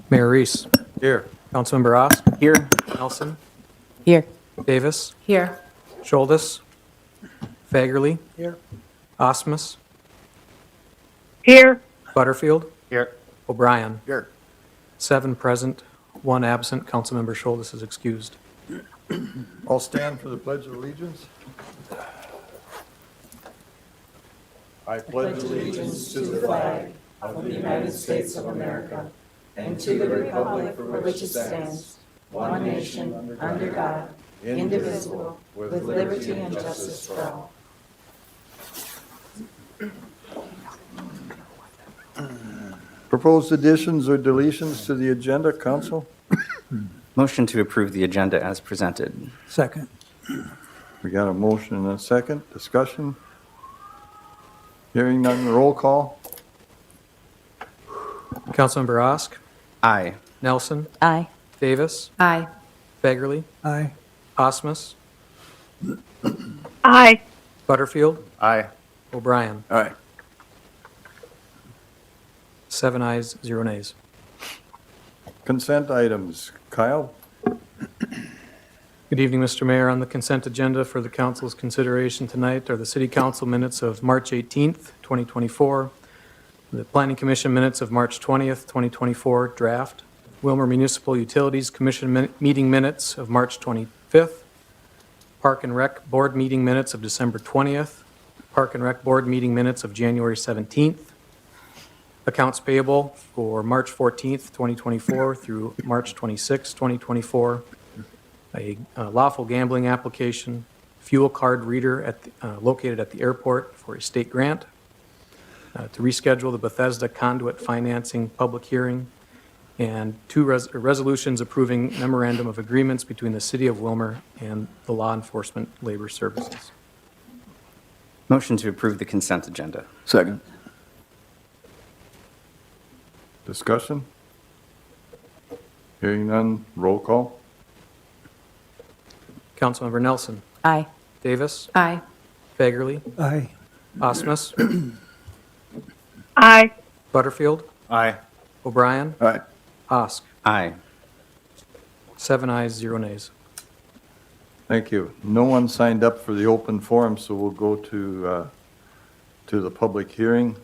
Mayor Reese. Here. Councilmember Ost. Here. Nelson. Here. Davis. Here. Schuldis. Fagerly. Here. Osmus. Here. Butterfield. Here. O'Brien. Here. 7 present, 1 absent. Councilmember Schuldis is excused. I'll stand for the Pledge of Allegiance. I pledge allegiance to the flag of the United States of America and to the republic for which it stands, one nation, under God, indivisible, with liberty and justice for all. Proposed additions or deletions to the agenda, Council? Motion to approve the agenda as presented. Second. We got a motion and a second. Discussion? Hearing none, roll call. Councilmember Ost. Aye. Nelson. Aye. Davis. Aye. Fagerly. Aye. Osmus. Aye. Butterfield. Aye. O'Brien. Aye. 7 ayes, 0 nays. Consent items. Kyle? Good evening, Mr. Mayor. On the consent agenda for the council's consideration tonight are the city council minutes of March 18th, 2024, the planning commission minutes of March 20th, 2024 draft, Willmar Municipal Utilities Commission meeting minutes of March 25th, Park and Rec Board meeting minutes of December 20th, Park and Rec Board meeting minutes of January 17th, accounts payable for March 14th, 2024 through March 26th, 2024, a lawful gambling application, fuel card reader located at the airport for a state grant, to reschedule the Bethesda conduit financing public hearing, and 2 resolutions approving memorandum of agreements between the City of Willmar and the Law Enforcement Labor Services. Motion to approve the consent agenda. Second. Discussion? Hearing none, roll call. Councilmember Nelson. Aye. Davis. Aye. Fagerly. Aye. Osmus. Aye. Butterfield. Aye. O'Brien. Aye. Osk. Aye. 7 ayes, 0 nays. Thank you. No one signed up for the open forum, so we'll go to the public hearing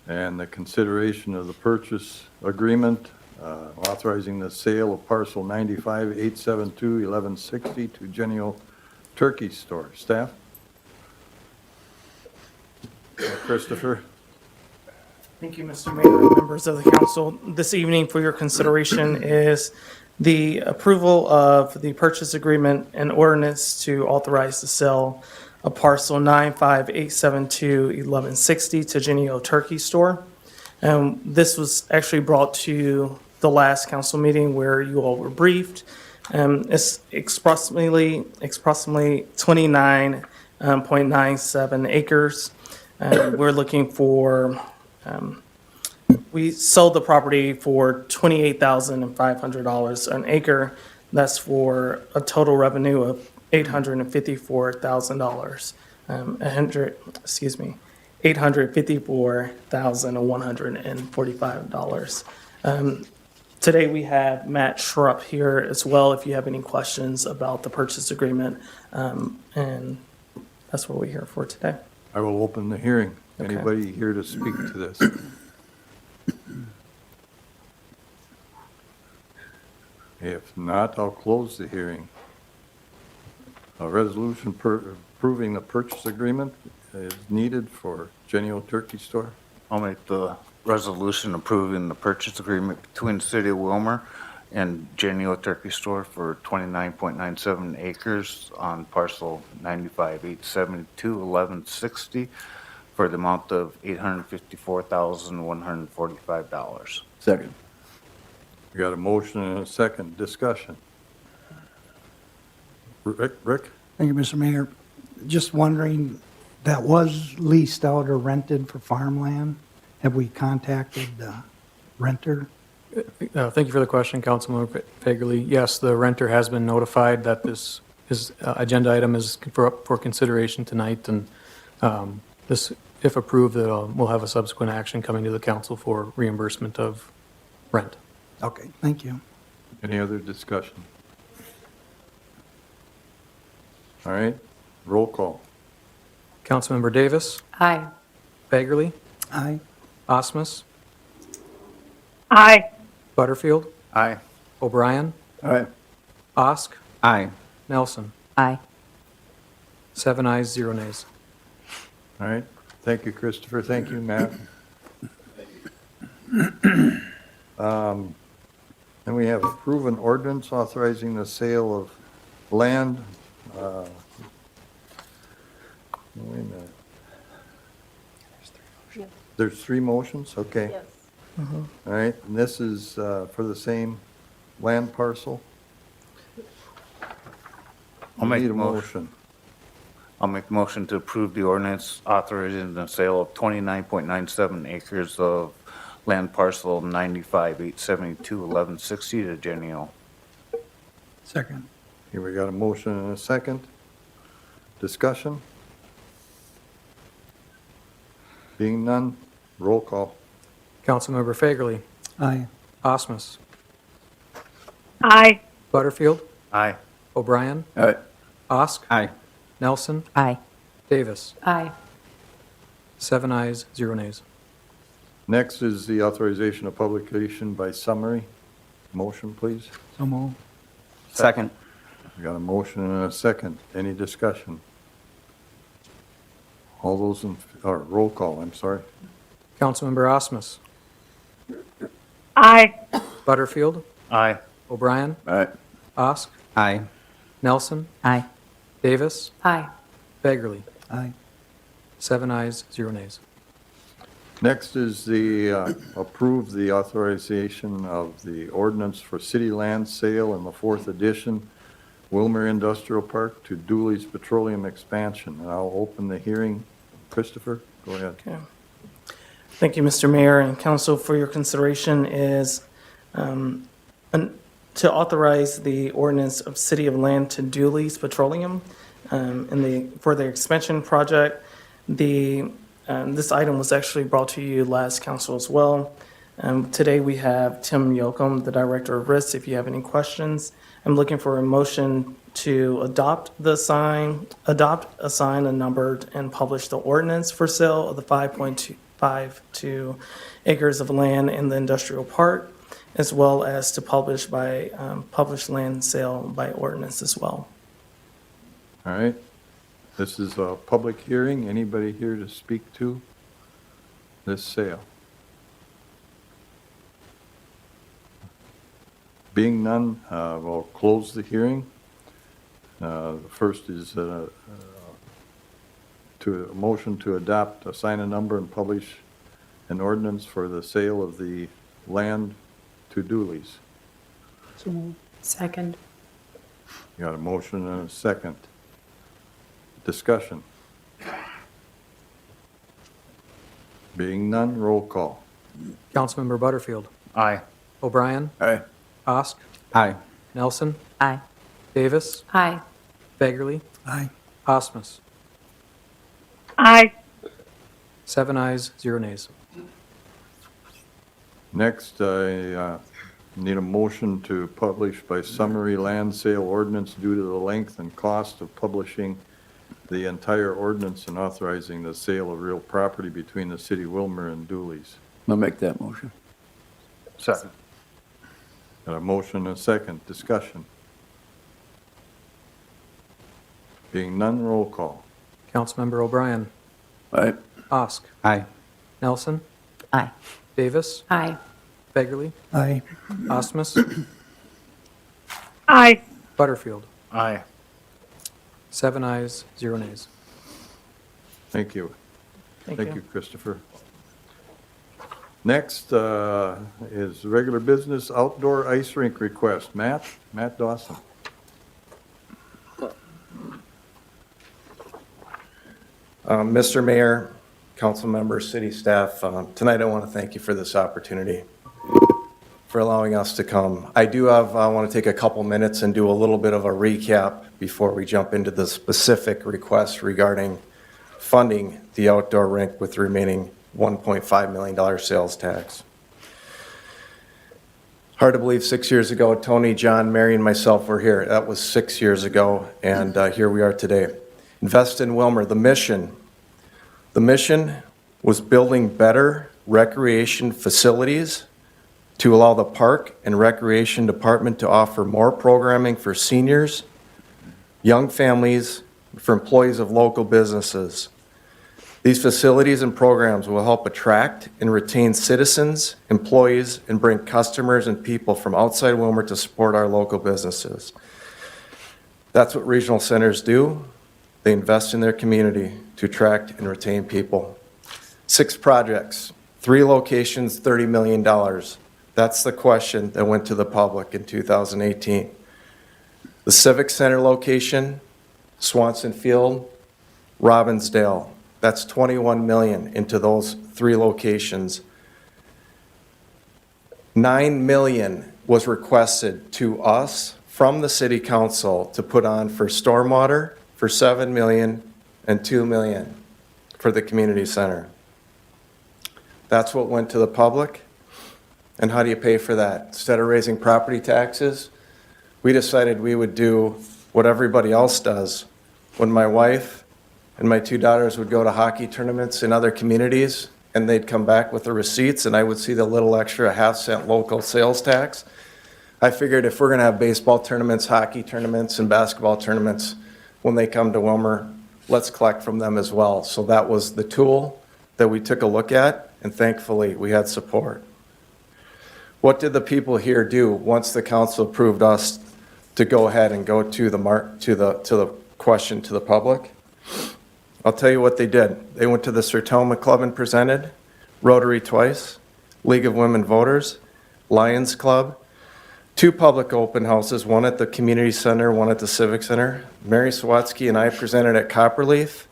and the consideration of the purchase agreement authorizing the sale of parcel 95-872-1160 to Genio Turkey Store. Staff? Christopher? Thank you, Mr. Mayor, members of the council. This evening for your consideration is the approval of the purchase agreement and ordinance to authorize the sale of parcel 95-872-1160 to Genio Turkey Store. This was actually brought to the last council meeting where you all were briefed. It's approximately 29.97 acres. We're looking for, we sold the property for $28,500 an acre. That's for a total revenue of $854,000. $854,145. Today we have Matt Schrupp here as well if you have any questions about the purchase agreement. And that's what we're here for today. I will open the hearing. Okay. Anybody here to speak to this? If not, I'll close the hearing. A resolution approving the purchase agreement is needed for Genio Turkey Store. I'll make the resolution approving the purchase agreement between the City of Willmar and Genio Turkey Store for 29.97 acres on parcel 95-872-1160 for the amount of $854,145. Second. We got a motion and a second. Discussion. Rick? Thank you, Mr. Mayor. Just wondering, that was leased out or rented for farmland? Have we contacted the renter? Thank you for the question, Councilmember Fagerly. Yes, the renter has been notified that this agenda item is for consideration tonight, and this, if approved, we'll have a subsequent action coming to the council for reimbursement of rent. Okay, thank you. Any other discussion? All right, roll call. Councilmember Davis, Aye. Fagerly, Aye. Osmus, Aye. Butterfield, Aye. O'Brien, Aye. Osk, Aye. Nelson. Aye. 7 ayes, 0 nays. All right, thank you, Christopher, thank you, Matt. Then we have proven ordinance authorizing the sale of land. Wait a minute. There's 3 motions, okay. All right, and this is for the same land parcel? I'll make Need the a motion. I'll make the motion to approve the ordinance authorizing the sale of 29.97 acres of land parcel 95-872-1160 to Genio. Second. Here we got a motion and a second. Discussion? Being none, roll call. Councilmember Fagerly, Aye. Osmus, Aye. Butterfield, Aye. O'Brien, Aye. Osk, Aye. Nelson, Aye. Davis. Aye. 7 ayes, 0 nays. Next is the authorization of publication by summary. Motion, please. So move. Second. We got a motion and a second. Any discussion? All those in, or roll call, I'm sorry. Councilmember Osmus, Aye. Butterfield, Aye. O'Brien, Aye. Osk, Aye. Nelson, Aye. Davis, Aye. Fagerly. Aye. 7 ayes, 0 nays. Next is the approve the authorization of the ordinance for city land sale in the 4th edition, Willmar Industrial Park to Dooley's Petroleum Expansion. And I'll open the hearing. Christopher, go ahead. Okay. Thank you, Mr. Mayor and council, for your consideration is to authorize the ordinance of City of Land to Dooley's Petroleum for the expansion project. This item was actually brought to you last council as well. Today we have Tim Yoakum, the Director of Risk, if you have any questions. I'm looking for a motion to adopt, assign a numbered, and publish the ordinance for sale of the 5.52 acres of land in the industrial park, as well as to publish land sale by ordinance as well. All right. This is a public hearing. Anybody here to speak to this sale? Being none, we'll close the hearing. First is a motion to adopt, assign a number, and publish an ordinance for the sale of the land to Dooley's. So move. Second. You got a motion and a second. Discussion. Being none, roll call. Councilmember Butterfield, Aye. O'Brien, Aye. Osk, Aye. Nelson, Aye. Davis, Aye. Fagerly, Aye. Osmus. Aye. 7 ayes, 0 nays. Next, I need a motion to publish by summary land sale ordinance due to the length and cost of publishing the entire ordinance and authorizing the sale of real property between the city of Willmar and Dooley's. I'll make that motion. Second. Got a motion and a second. Discussion. Being none, roll call. Councilmember O'Brien, Aye. Osk, Aye. Nelson, Aye. Davis, Aye. Fagerly, Aye. Osmus, Aye. Butterfield. Aye. 7 ayes, 0 nays. Thank you. Thank Thank you. you, Christopher. Next is regular business outdoor ice rink request. Matt Dawson. Mr. Mayor, council members, city staff, tonight I want to thank you for this opportunity, for allowing us to come. I want to take a couple minutes and do a little bit of a recap before we jump into the specific requests regarding funding the outdoor rink with the remaining $1.5 million sales tax. Hard to believe 6 years ago, Tony, John, Mary, and myself were here. That was 6 years ago, and here we are today. Invest in Willmar. The mission was building better recreation facilities to allow the Park and Recreation Department to offer more programming for seniors, young families, for employees of local businesses. These facilities and programs will help attract and retain citizens, employees, and bring customers and people from outside Willmar to support our local businesses. That's what regional centers do. They invest in their community to attract and retain people. 6 projects, 3 locations, $30 million. That's the question that went to the public in 2018. The Civic Center location, Swanson Field, Robbinsdale. That's $21 million into those 3 locations. $9 million was requested to us from the city council to put on for stormwater for $7 million and $2 million for the community center. That's what went to the public. And how do you pay for that? Instead of raising property taxes, we decided we would do what everybody else does. When my wife and my 2 daughters would go to hockey tournaments in other communities, and they'd come back with the receipts, and I would see the little extra half-cent local sales tax. I figured if we're going to have baseball tournaments, hockey tournaments, and basketball tournaments, when they come to Willmar, let's collect from them as well. So that was the tool that we took a look at, and thankfully, we had support. What did the people here do once the council approved us to go ahead and go to the question to the public? I'll tell you what they did. They went to the Sertoma Club and presented, Rotary twice, League of Women Voters, Lions Club, 2 public open houses, one at the community center, one at the civic center. Mary Sawatsky and I presented at Copperleaf,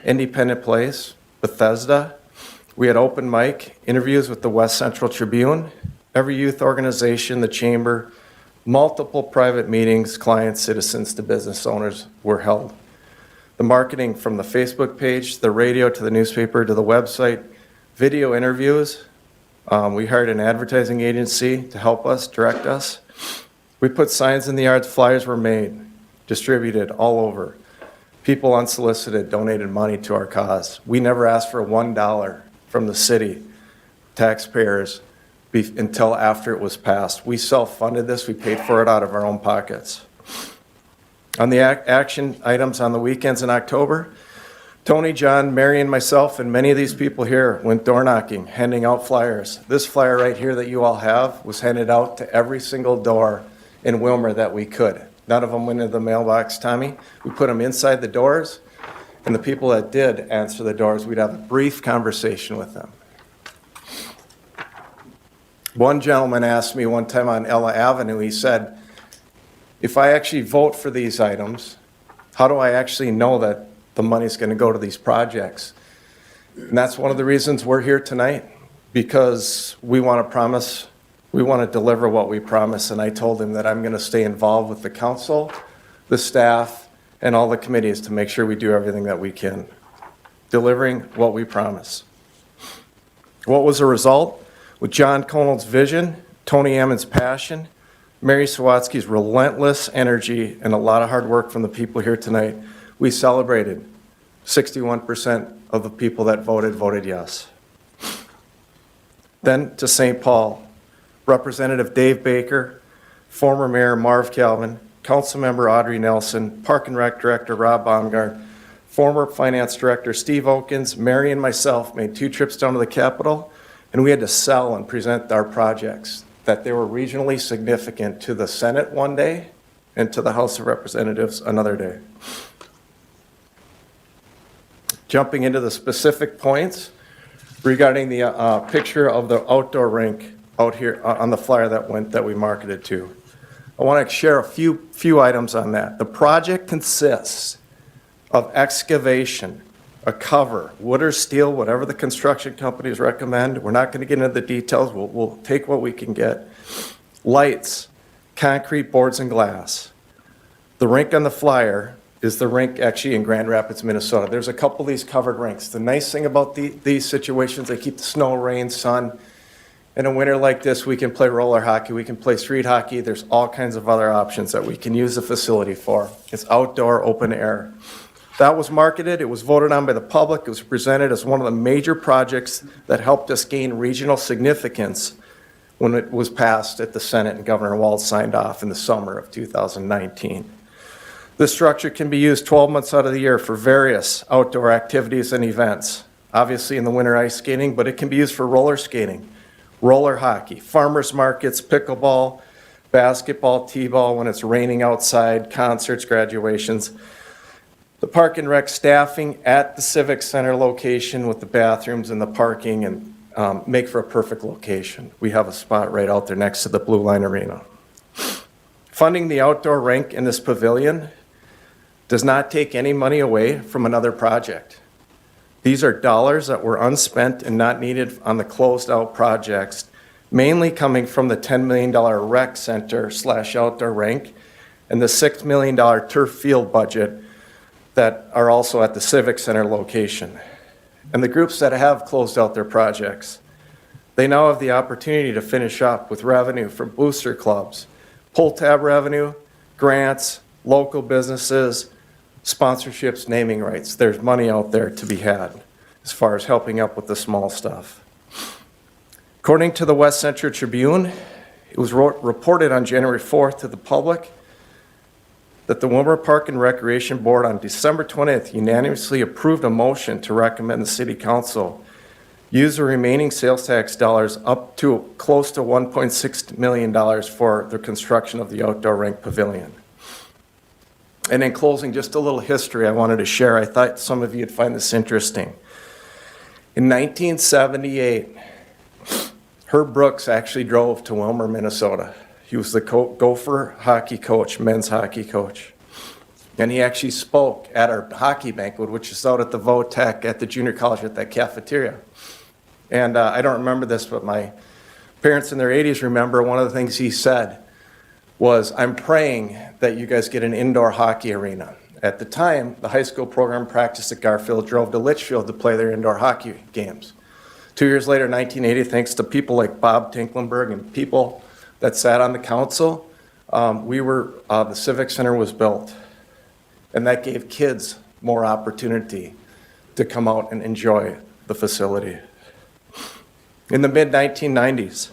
Independent Place, Bethesda. We had open mic interviews with the West Central Tribune, every youth organization, the chamber, multiple private meetings, clients, citizens to business owners were held. The marketing from the Facebook page, the radio to the newspaper to the website, video interviews. We hired an advertising agency to help us, direct us. We put signs in the yards, flyers were made, distributed all over. People unsolicited donated money to our cause. We never asked for $1 from the city taxpayers until after it was passed. We self-funded this. We paid for it out of our own pockets. On the action items on the weekends in October, Tony, John, Mary, and myself, and many of these people here went door knocking, handing out flyers. This flyer right here that you all have was handed out to every single door in Willmar that we could. None of them went into the mailbox, Tommy. We put them inside the doors, and the people that did answer the doors, we'd have a brief conversation with them. One gentleman asked me one time on Ella Avenue, he said, if I actually vote for these items, how do I actually know that the money's going to go to these projects? And that's one of the reasons we're here tonight, because we want to promise, we want to deliver what we promise. And I told him that I'm going to stay involved with the council, the staff, and all the committees to make sure we do everything that we can, delivering what we promise. What was the result? With John Conal's vision, Tony Ammon's passion, Mary Sawatsky's relentless energy, and a lot of hard work from the people here tonight, we celebrated 61% of the people that voted yes. Then to St. Paul, Representative Dave Baker, former Mayor Marv Calvin, Councilmember Audrey Nelson, Park and Rec Director Rob Baumgart, former Finance Director Steve Okins, Mary and myself made 2 trips down to the Capitol, and we had to sell and present our projects, that they were regionally significant to the Senate one day and to the House of Representatives another day. Jumping into the specific points regarding the picture of the outdoor rink out here on the flyer that we marketed to. I want to share a few items on that. The project consists of excavation, a cover, wood or steel, whatever the construction companies recommend. We're not going to get into the details. We'll take what we can get. Lights, concrete boards and glass. The rink on the flyer is the rink actually in Grand Rapids, Minnesota. There's a couple of these covered rinks. The nice thing about these situations, they keep the snow, rain, sun, In a winter like this, we can play roller hockey, we can play street hockey. There's all kinds of other options that we can use the facility for. It's outdoor, open air. That was marketed, it was voted on by the public, it was presented as one of the major projects that helped us gain regional significance when it was passed at the Senate and Governor Walz signed off in the summer of 2019. This structure can be used 12 months out of the year for various outdoor activities and events. Obviously in the winter ice skating, but it can be used for roller skating, roller hockey, farmers markets, pickleball, basketball, t-ball when it's raining outside, concerts, graduations. The Park and Rec staffing at the Civic Center location with the bathrooms and the parking and make for a perfect location. We have a spot right out there next to the Blue Line Arena. Funding the outdoor rink in this pavilion does not take any money away from another project. These are dollars that were unspent and not needed on the closed-out projects, mainly coming from the $10 million rec center / outdoor rink and the $6 million turf field budget that are also at the Civic Center location. And the groups that have closed out their projects, they now have the opportunity to finish up with revenue from booster clubs, pull tab revenue, grants, local businesses, sponsorships, naming rights. There's money out there to be had as far as helping up with the small stuff. According to the West Central Tribune, it was reported on January 4th to the public that the Willmar Park and Recreation Board on December 20th unanimously approved a motion to recommend the City Council use the remaining sales tax dollars up to close to $1.6 million for the construction of the outdoor rink pavilion. And in closing, just a little history I wanted to share. I thought some of you would find this interesting. In 1978, Herb Brooks actually drove to Willmar, Minnesota. He was the Gopher hockey coach, men's hockey coach. And he actually spoke at our hockey banquet, which is out at the Votech at the junior college at that cafeteria. And I don't remember this, but my parents in their 80s remember one of the things he said was, "I'm praying that you guys get an indoor hockey arena." At the time, the high school program practiced at Garfield, drove to Litchfield to play their indoor hockey games. 2 years later, 1980, thanks to people like Bob Tinklenberg and people that sat on the council, the Civic Center was built. And that gave kids more opportunity to come out and enjoy the facility. In the mid-1990s,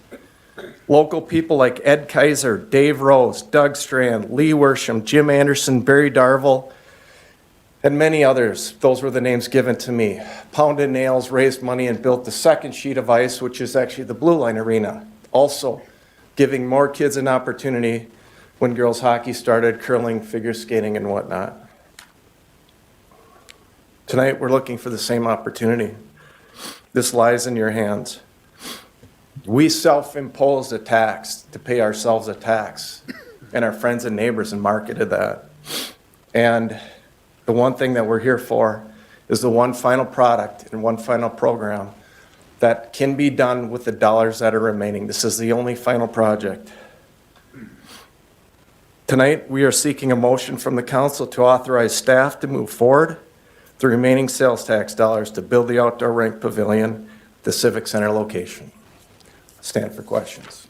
local people like Ed Kaiser, Dave Rose, Doug Strand, Lee Worsham, Jim Anderson, Barry Darville, and many others. Those were the names given to me. Pounded nails, raised money, and built the second sheet of ice, which is actually the Blue Line Arena. Also giving more kids an opportunity when girls hockey started, curling, figure skating, and whatnot. Tonight, we're looking for the same opportunity. This lies in your hands. We self-imposed a tax to pay ourselves a tax, and our friends and neighbors and marketed that. And the one thing that we're here for is the one final product and one final program that can be done with the dollars that are remaining. This is the only final project. Tonight, we are seeking a motion from the council to authorize staff to move forward the remaining sales tax dollars to build the outdoor rink pavilion at the Civic Center location. Stand for questions.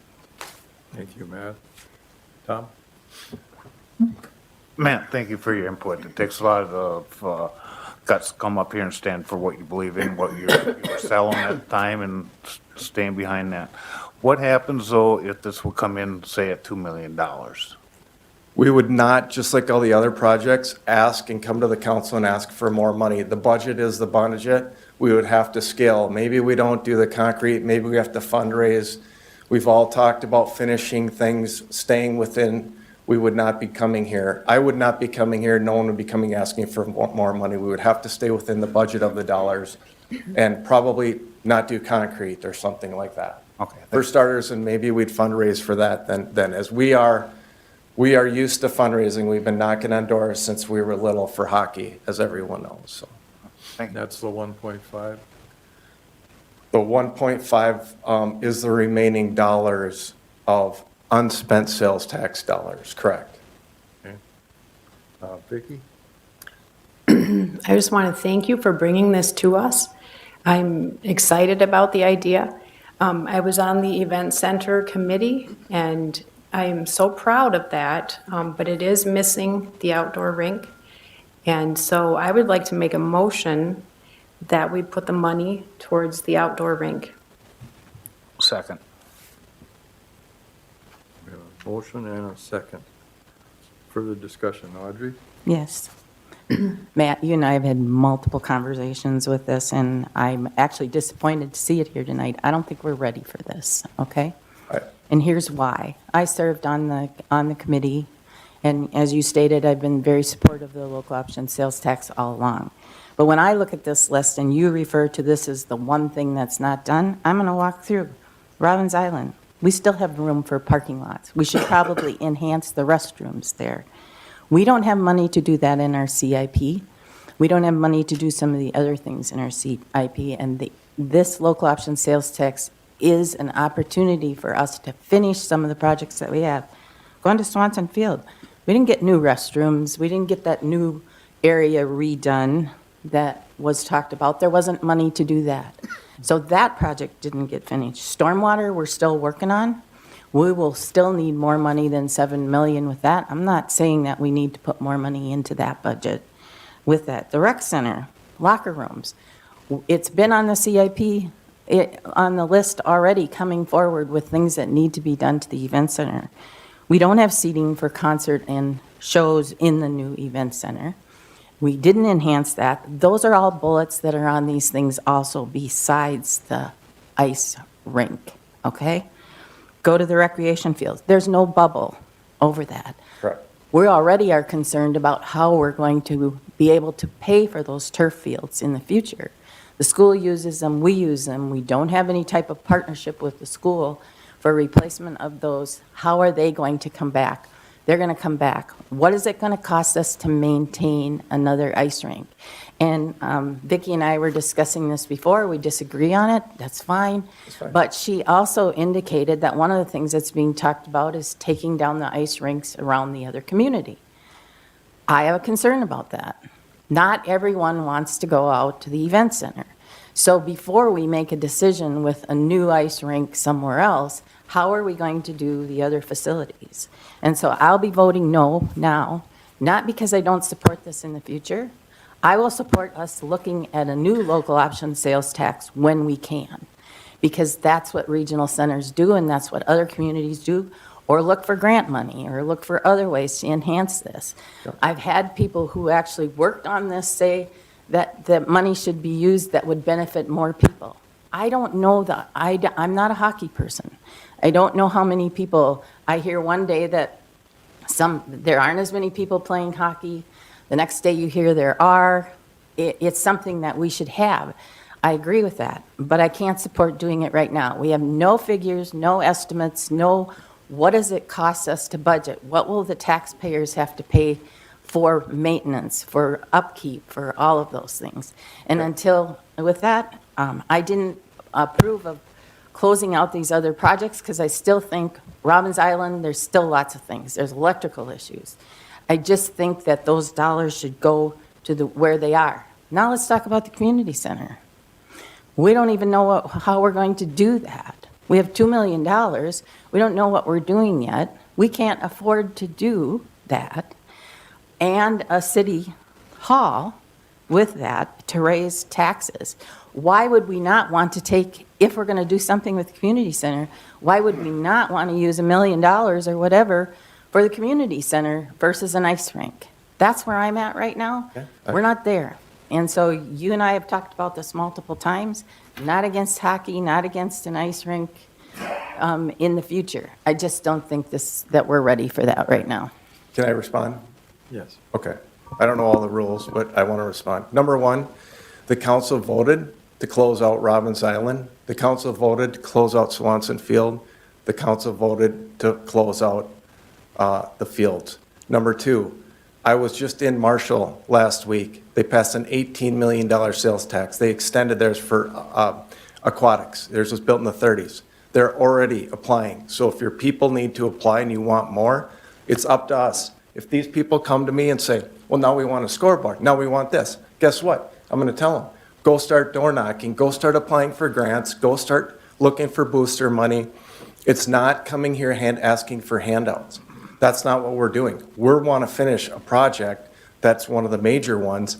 Thank you, Matt. Tom? Matt, thank you for your input. It takes a lot of guts to come up here and stand for what you believe in, what you were selling at the time, and stand behind that. What happens, though, if this will come in, say, at $2 million? We would not, just like all the other projects, ask and come to the council and ask for more money. The budget is the budget. We would have to scale. Maybe we don't do the concrete. Maybe we have to fundraise. We've all talked about finishing things, staying within. We would not be coming here. I would not be coming here. No one would be coming asking for more money. We would have to stay within the budget of the dollars and probably not do concrete or something like that. Okay. For starters, and maybe we'd fundraise for that then as we are used to fundraising. We've been knocking on doors since we were little for hockey, as everyone knows. So. That's the 1.5? The 1.5 is the remaining dollars of unspent sales tax dollars, correct? Okay. Vicki? I just want to thank you for bringing this to us. I'm excited about the idea. I was on the event center committee, and I am so proud of that, but it is missing the outdoor rink. And so I would like to make a motion that we put the money towards the outdoor rink. Second. We have a motion and a second. Further discussion, Audrey? Yes. Matt, you and I have had multiple conversations with this, and I'm actually disappointed to see it here tonight. I don't think we're ready for this, okay? Right. And here's why. I served on the committee, and as you stated, I've been very supportive of the local option sales tax all along. But when I look at this list and you refer to this as the one thing that's not done, I'm going to walk through. Robbins Island, we still have room for parking lots. We should probably enhance the restrooms there. We don't have money to do that in our CIP. We don't have money to do some of the other things in our CIP, and this local option sales tax is an opportunity for us to finish some of the projects that we have. Going to Swanson Field, we didn't get new restrooms. We didn't get that new area redone that was talked about. There wasn't money to do that. So that project didn't get finished. Stormwater, we're still working on. We will still need more money than 7 million with that. I'm not saying that we need to put more money into that budget with that. The rec center, locker rooms, it's been on the CIP, on the list already coming forward with things that need to be done to the event center. We don't have seating for concert and shows in the new event center. We didn't enhance that. Those are all bullets that are on these things also besides the ice rink, okay? Go to the recreation fields. There's no bubble over that. Correct. We already are concerned about how we're going to be able to pay for those turf fields in the future. The school uses them, we use them. We don't have any type of partnership with the school for replacement of those. How are they going to come back? They're going to come back. What is it going to cost us to maintain another ice rink? And Vicki and I were discussing this before. We disagree on it. That's fine. fine. But she also indicated that one of the things that's being talked about is taking down the ice rinks around the other community. I have a concern about that. Not everyone wants to go out to the event center. So before we make a decision with a new ice rink somewhere else, how are we going to do the other facilities? And so I'll be voting no now, not because I don't support this in the future. I will support us looking at a new local option sales tax when we can, because that's what regional centers do and that's what other communities do, or look for grant money or look for other ways to enhance this. I've had people who actually worked on this say that the money should be used that would benefit more people. I don't know that. I'm not a hockey person. I don't know how many people. I hear one day that there aren't as many people playing hockey. The next day you hear there are. It's something that we should have. I agree with that, but I can't support doing it right now. We have no figures, no estimates, no what does it cost us to budget? What will the taxpayers have to pay for maintenance, for upkeep, for all of those things? And until, with that, I didn't approve of closing out these other projects because I still think Robbins Island, there's still lots of things. There's electrical issues. I just think that those dollars should go to where they are. Now let's talk about the community center. We don't even know how we're going to do that. We have $2 million. We don't know what we're doing yet. We can't afford to do that. And a city hall with that to raise taxes. Why would we not want to take, if we're going to do something with the community center, why would we not want to use $1 million or whatever for the community center versus an ice rink? That's where I'm at right now. Okay. We're not there. And so you and I have talked about this multiple times, not against hockey, not against an ice rink in the future. I just don't think that we're ready for that right now. Can I respond? Yes. Okay. I don't know all the rules, but I want to respond. Number one, the council voted to close out Robbins Island. The council voted to close out Swanson Field. The council voted to close out the fields. Number two, I was just in Marshall last week. They passed an $18 million sales tax. They extended theirs for aquatics. Theirs was built in the 30s. They're already applying. So if your people need to apply and you want more, it's up to us. If these people come to me and say, well, now we want a scoreboard, now we want this, guess what? I'm going to tell them, go start door knocking, go start applying for grants, go start looking for booster money. It's not coming here asking for handouts. That's not what we're doing. We want to finish a project that's one of the major ones,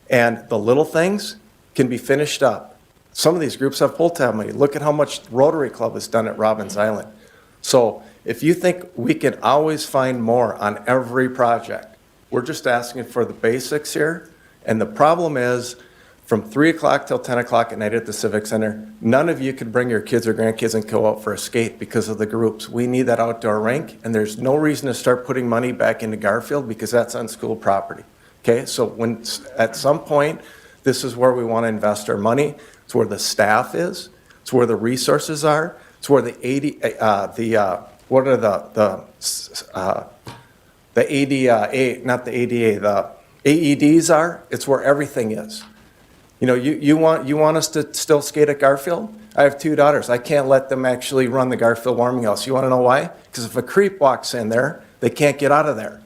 and the little things can be finished up. Some of these groups have full-time money. Look at how much Rotary Club has done at Robbins Island. So if you think we can always find more on every project, we're just asking for the basics here. And the problem is, from 3 o'clock till 10 o'clock at night at the Civic Center, none of you could bring your kids or grandkids and go out for a skate because of the groups. We need that outdoor rink, and there's no reason to start putting money back into Garfield because that's on school property. Okay, so when, at some point, this is where we want to invest our money. It's where the staff is. It's where the resources are. It's where the AEDs are. It's where everything is. You know, you want us to still skate at Garfield? I have 2 daughters. I can't let them actually run the Garfield warming house. You want to know why? Because if a creep walks in there, they can't get out of there.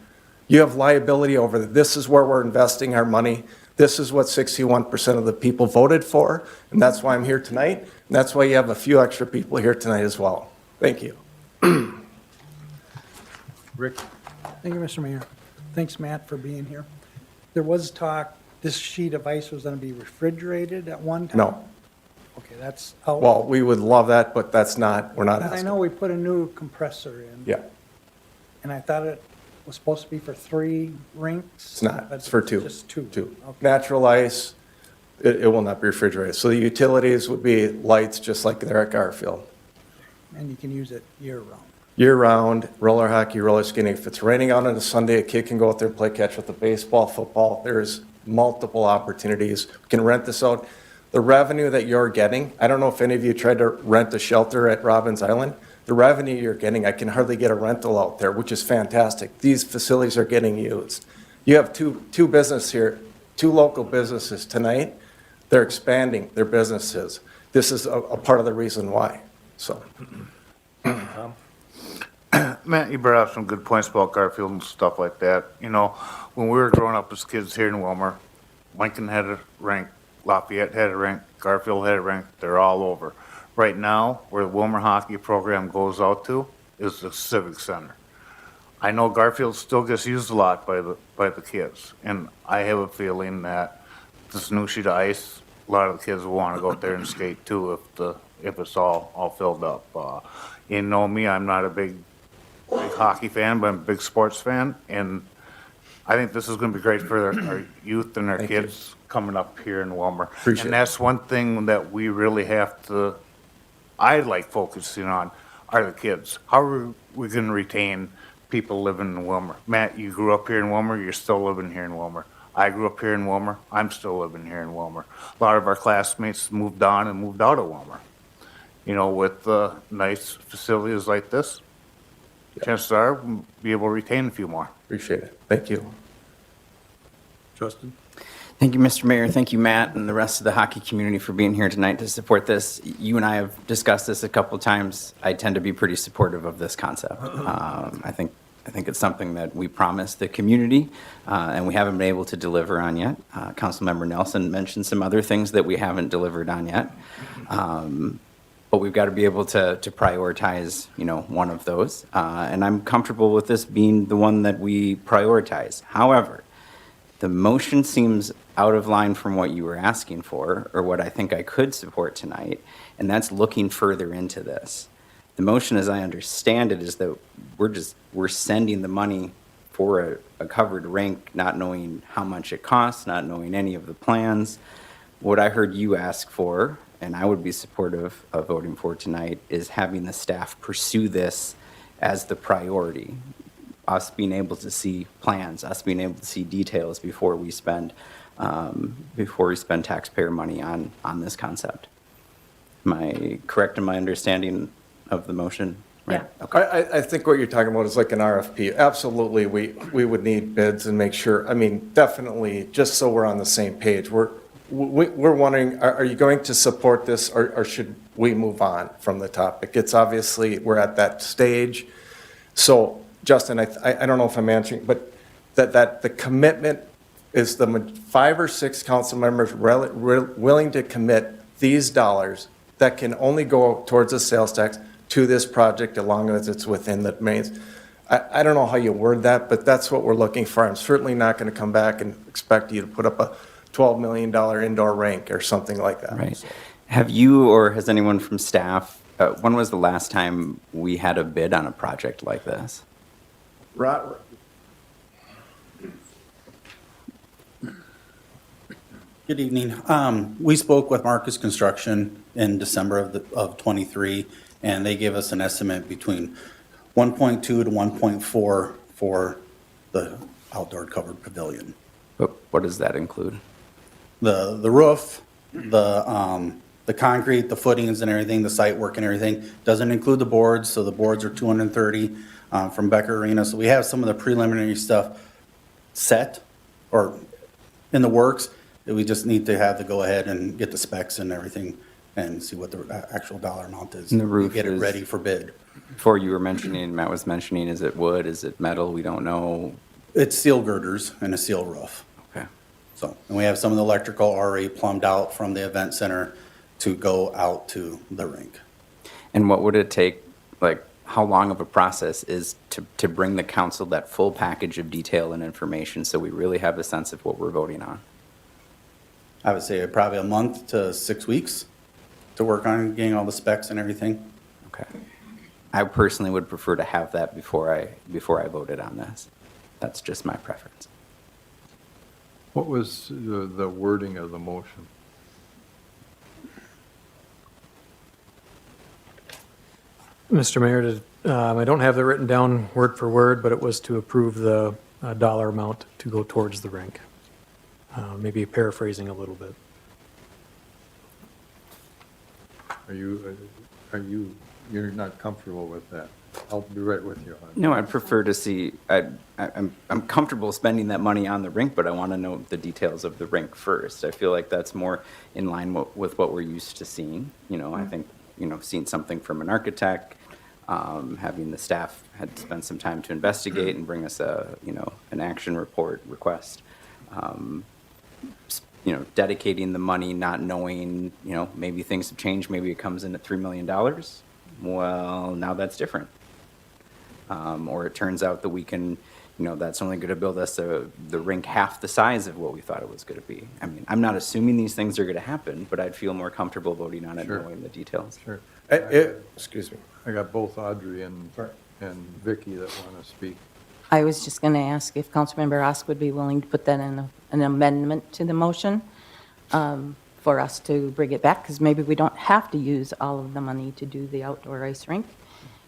You have liability over that. This is where we're investing our money. This is what 61% of the people voted for, and that's why I'm here tonight. And that's why you have a few extra people here tonight as well. Thank you. Rick? Thank you, Mr. Mayor. Thanks, Matt, for being here. There was talk this sheet of ice was going to be refrigerated at one time? No. Okay, that's out. Well, we would love that, but that's not, we're not I asking. know we put a new compressor in. Yeah, And I thought it was supposed to be for 3 rinks. it's not. but It's for 2. Just 2. 2. Okay. Natural ice, it will not be refrigerated. So the utilities would be lights just like they're at Garfield. And you can use it year-round. Year-round, roller hockey, roller skating. If it's raining out on a Sunday, a kid can go out there and play catch with the baseball, football. There's multiple opportunities. We can rent this out. The revenue that you're getting, I don't know if any of you tried to rent a shelter at Robbins Island. The revenue you're getting, I can hardly get a rental out there, which is fantastic. These facilities are getting used. You have two business here, 2 local businesses tonight. They're expanding their businesses. This is a part of the reason why, so. Matt, you brought up some good points about Garfield and stuff like that. You know, when we were growing up as kids here in Willmar, Lincoln had a rink, Lafayette had a rink, Garfield had a rink, they're all over. Right now, where the Willmar hockey program goes out to is the Civic Center. I know Garfield still gets used a lot by the kids, and I have a feeling that this new sheet of ice, a lot of the kids will want to go out there and skate too if it's all filled up. You know me, I'm not a big hockey fan, but I'm a big sports fan, and I think this is going to be great for our youth and our Thank kids coming up here in Willmar. Appreciate And it. that's one thing that we really have to, I like focusing on, are the kids. How are we going to retain people living in Willmar? Matt, you grew up here in Willmar, you're still living here in Willmar. I grew up here in Willmar, I'm still living here in Willmar. A lot of our classmates moved on and moved out of Willmar. You know, with nice facilities like this, chances are we'll be able to retain a few more. Appreciate it. Thank you. Justin? Thank you, Mr. Mayor. Thank you, Matt, and the rest of the hockey community for being here tonight to support this. You and I have discussed this a couple of times. I tend to be pretty supportive of this concept. I think it's something that we promised the community, and we haven't been able to deliver on yet. Councilmember Nelson mentioned some other things that we haven't delivered on yet. But we've got to be able to prioritize, one of those. And I'm comfortable with this being the one that we prioritize. However, the motion seems out of line from what you were asking for, or what I think I could support tonight, and that's looking further into this. The motion, as I understand it, is that we're sending the money for a covered rink, not knowing how much it costs, not knowing any of the plans. What I heard you ask for, and I would be supportive of voting for tonight, is having the staff pursue this as the priority. Us being able to see plans, us being able to see details before we spend taxpayer money on this concept. Am I correct in my understanding of the motion? Right? Yeah. Okay. I think what you're talking about is like an RFP. Absolutely, we would need bids and make sure, definitely, just so we're on the same page. We're wondering, are you going to support this, or should we move on from the topic? It's obviously, we're at that stage. So, Justin, I don't know if I'm answering, but that the commitment is the 5 or 6 council members willing to commit these dollars that can only go towards the sales tax to this project as long as it's within the mains. I don't know how you word that, but that's what we're looking for. I'm certainly not going to come back and expect you to put up a $12 million indoor rink or something like that. Right. So, Have you or has anyone from staff, when was the last time we had a bid on a project like this? Good evening. We spoke with Marcus Construction in December of '23, and they gave us an estimate between 1.2 to 1.4 for the outdoor covered pavilion. What does that include? The roof, the concrete, the footings and everything, the site work and everything, doesn't include the boards, so the boards are 230 from Becker Arena. So we have some of the preliminary stuff set or in the works. We just need to have to go ahead and get the specs and everything and see what the actual dollar amount is. And the roof Get it is- ready for bid. Before you were mentioning, Matt was mentioning, is it wood, is it metal? We don't know. It's steel girders and a steel roof. Okay. So, and we have some of the electrical already plumbed out from the event center to go out to the rink. And what would it take, like, how long of a process is to bring the council that full package of detail and information so we really have a sense of what we're voting on? I would say probably a month to 6 weeks to work on getting all the specs and everything. Okay. I personally would prefer to have that before I voted on this. That's just my preference. What was the wording of the motion? Mr. Mayor, I don't have it written down word for word, but it was to approve the dollar amount to go towards the rink. Maybe paraphrasing a little bit. You're not comfortable with that? I'll be right with you on it. No, I'd prefer to see, I'm comfortable spending that money on the rink, but I want to know the details of the rink first. I feel like that's more in line with what we're used to seeing. You know, I think, seeing something from an architect, having the staff had spent some time to investigate and bring us an action report request. Dedicating the money, not knowing, maybe things have changed, maybe it comes in at $3 million. Well, now that's different. Or it turns out that we can, that's only going to build us the rink half the size of what we thought it was going to be. I mean, I'm not assuming these things are going to happen, but I'd feel more comfortable voting on it, Sure. knowing the details. Sure. Excuse me. I got both Audrey and Vicky that want to speak. I was just going to ask if Councilmember Osk would be willing to put that in an amendment to the motion for us to bring it back, because maybe we don't have to use all of the money to do the outdoor ice rink.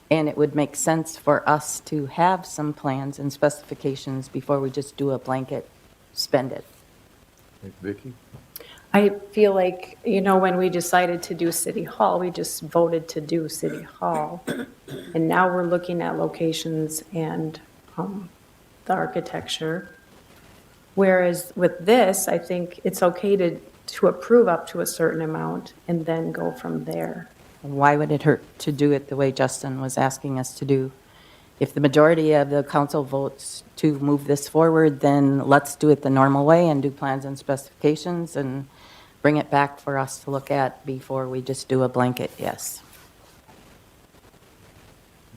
And it would make sense for us to have some plans and specifications before we just do a blanket spend it. Vicky? I feel like, when we decided to do City Hall, we just voted to do City Hall. And now we're looking at locations and the architecture. Whereas with this, I think it's okay to approve up to a certain amount and then go from there. Why would it hurt to do it the way Justin was asking us to do? If the majority of the council votes to move this forward, then let's do it the normal way and do plans and specifications and bring it back for us to look at before we just do a blanket yes.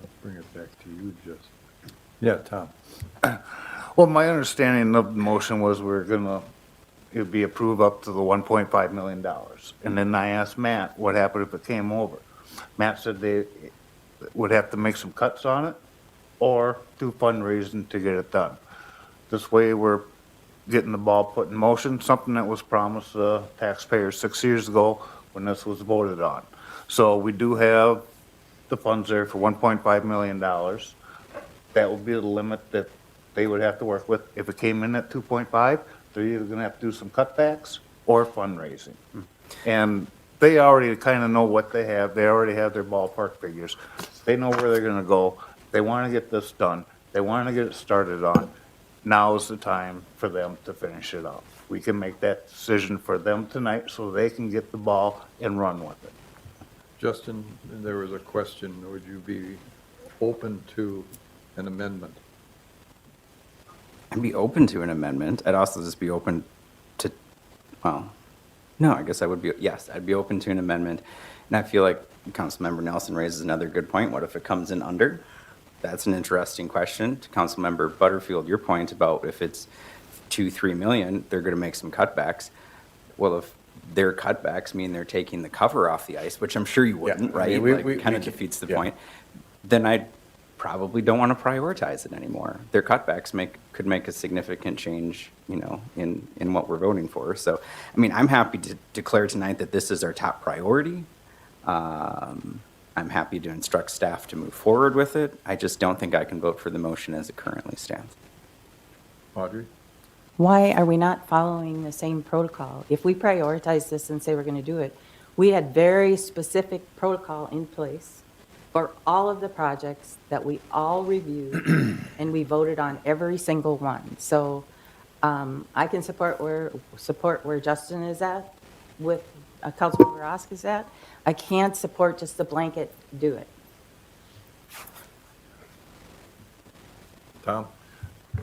Let's bring it back to you, Justin. Yeah, Tom. Well, my understanding of the motion was it'd be approved up to the $1.5 million. And then I asked Matt, what happened if it came over? Matt said they would have to make some cuts on it or do fundraising to get it done. This way we're getting the ball put in motion, something that was promised to taxpayers 6 years ago when this was voted on. So we do have the funds there for $1.5 million. That would be the limit that they would have to work with. If it came in at 2.5, they're either gonna have to do some cutbacks or fundraising. And they already kind of know what they have. They already have their ballpark figures. They know where they're gonna go. They want to get this done. They want to get it started on. Now is the time for them to finish it up. We can make that decision for them tonight so they can get the ball and run with it. Justin, there was a question. Would you be open to an amendment? I'd be open to an amendment. I'd also just be open to, no, I guess I would be, yes, I'd be open to an amendment. And I feel like Councilmember Nelson raises another good point. What if it comes in under? That's an interesting question. To Councilmember Butterfield, your point about if it's 2-3 million, they're going to make some cutbacks. Well, if their cutbacks mean they're taking the cover off the ice, which I'm sure you wouldn't, I mean, right? we Kind of can- defeats the yeah. point. Then I probably don't want to prioritize it anymore. Their cutbacks could make a significant change, in what we're voting for. So, I mean, I'm happy to declare tonight that this is our top priority. I'm happy to instruct staff to move forward with it. I just don't think I can vote for the motion as it currently stands. Audrey? Why are we not following the same protocol? If we prioritize this and say we're going to do it, we had very specific protocol in place for all of the projects that we all reviewed, and we voted on every single one. So I can support where Justin is at, with Councilmember Osk is at. I can't support just the blanket do it. Tom?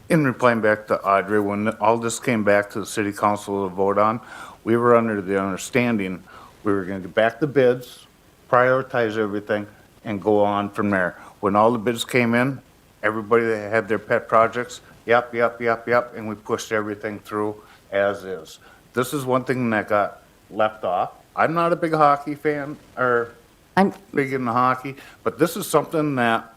In replying back to Audrey, when all this came back to the city council to vote on, we were under the understanding we were gonna get back the bids, prioritize everything, and go on from there. When all the bids came in, everybody that had their pet projects, yep, and we pushed everything through as is. This is one thing that got left off. I'm not a big hockey fan, or I'm, big into hockey, but this is something that,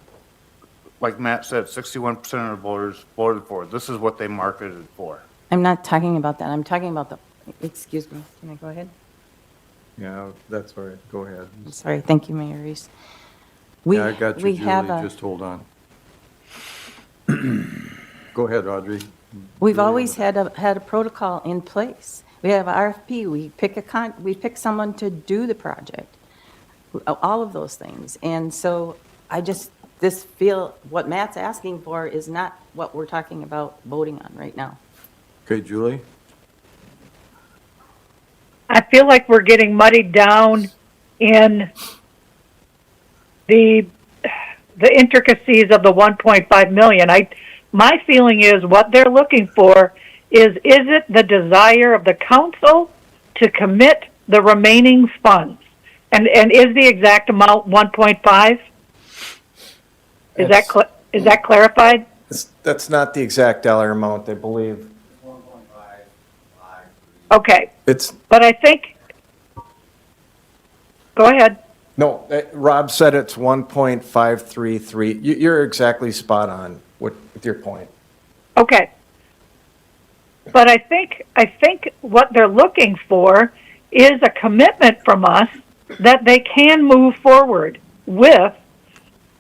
like Matt said, 61% of the voters voted for. This is what they marketed for. I'm not talking about that. I'm talking about the, excuse me, can I go ahead? Yeah, that's all right. Go ahead. I'm sorry. Thank you, Mayor Reese. Yeah, I got you, we Julie. have a- Just hold on. Go ahead, Audrey. We've always had a protocol in place. We have RFP, we pick someone to do the project, all of those things. And so I just, what Matt's asking for is not what we're talking about voting on right now. Okay, Julie? I feel like we're getting muddied down in the intricacies of the 1.5 million. My feeling is what they're looking for is it the desire of the council to commit the remaining funds? And is the exact amount 1.5? Is that clarified? That's not the exact dollar amount, I believe. Okay, It's, but I think, go ahead. no, Rob said it's 1.533. You're exactly spot on with your point. Okay. But I think what they're looking for is a commitment from us that they can move forward with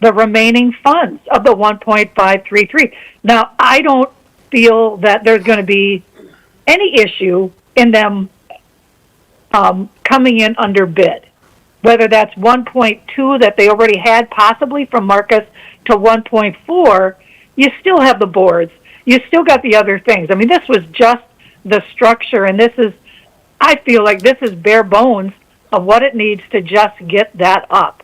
the remaining funds of the 1.533. Now, I don't feel that there's going to be any issue in them coming in under bid. Whether that's 1.2 that they already had possibly from Marcus to 1.4, you still have the boards. You still got the other things. I mean, this was just the structure, and I feel like this is bare bones of what it needs to just get that up.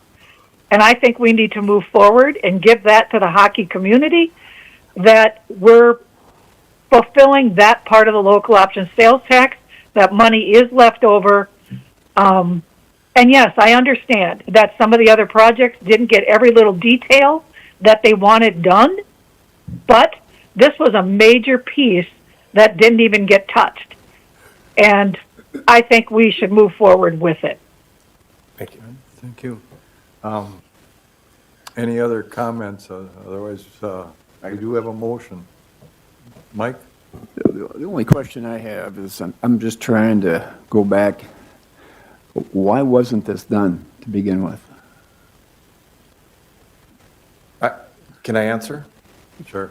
And I think we need to move forward and give that to the hockey community, that we're fulfilling that part of the local option sales tax, that money is left over. And yes, I understand that some of the other projects didn't get every little detail that they wanted done, but this was a major piece that didn't even get touched. And I think we should move forward with it. Thank you. Thank you. Any other comments? Otherwise, we do have a motion. Mike? The only question I have is, I'm just trying to go back. Why wasn't this done to begin with? Can I answer? Sure.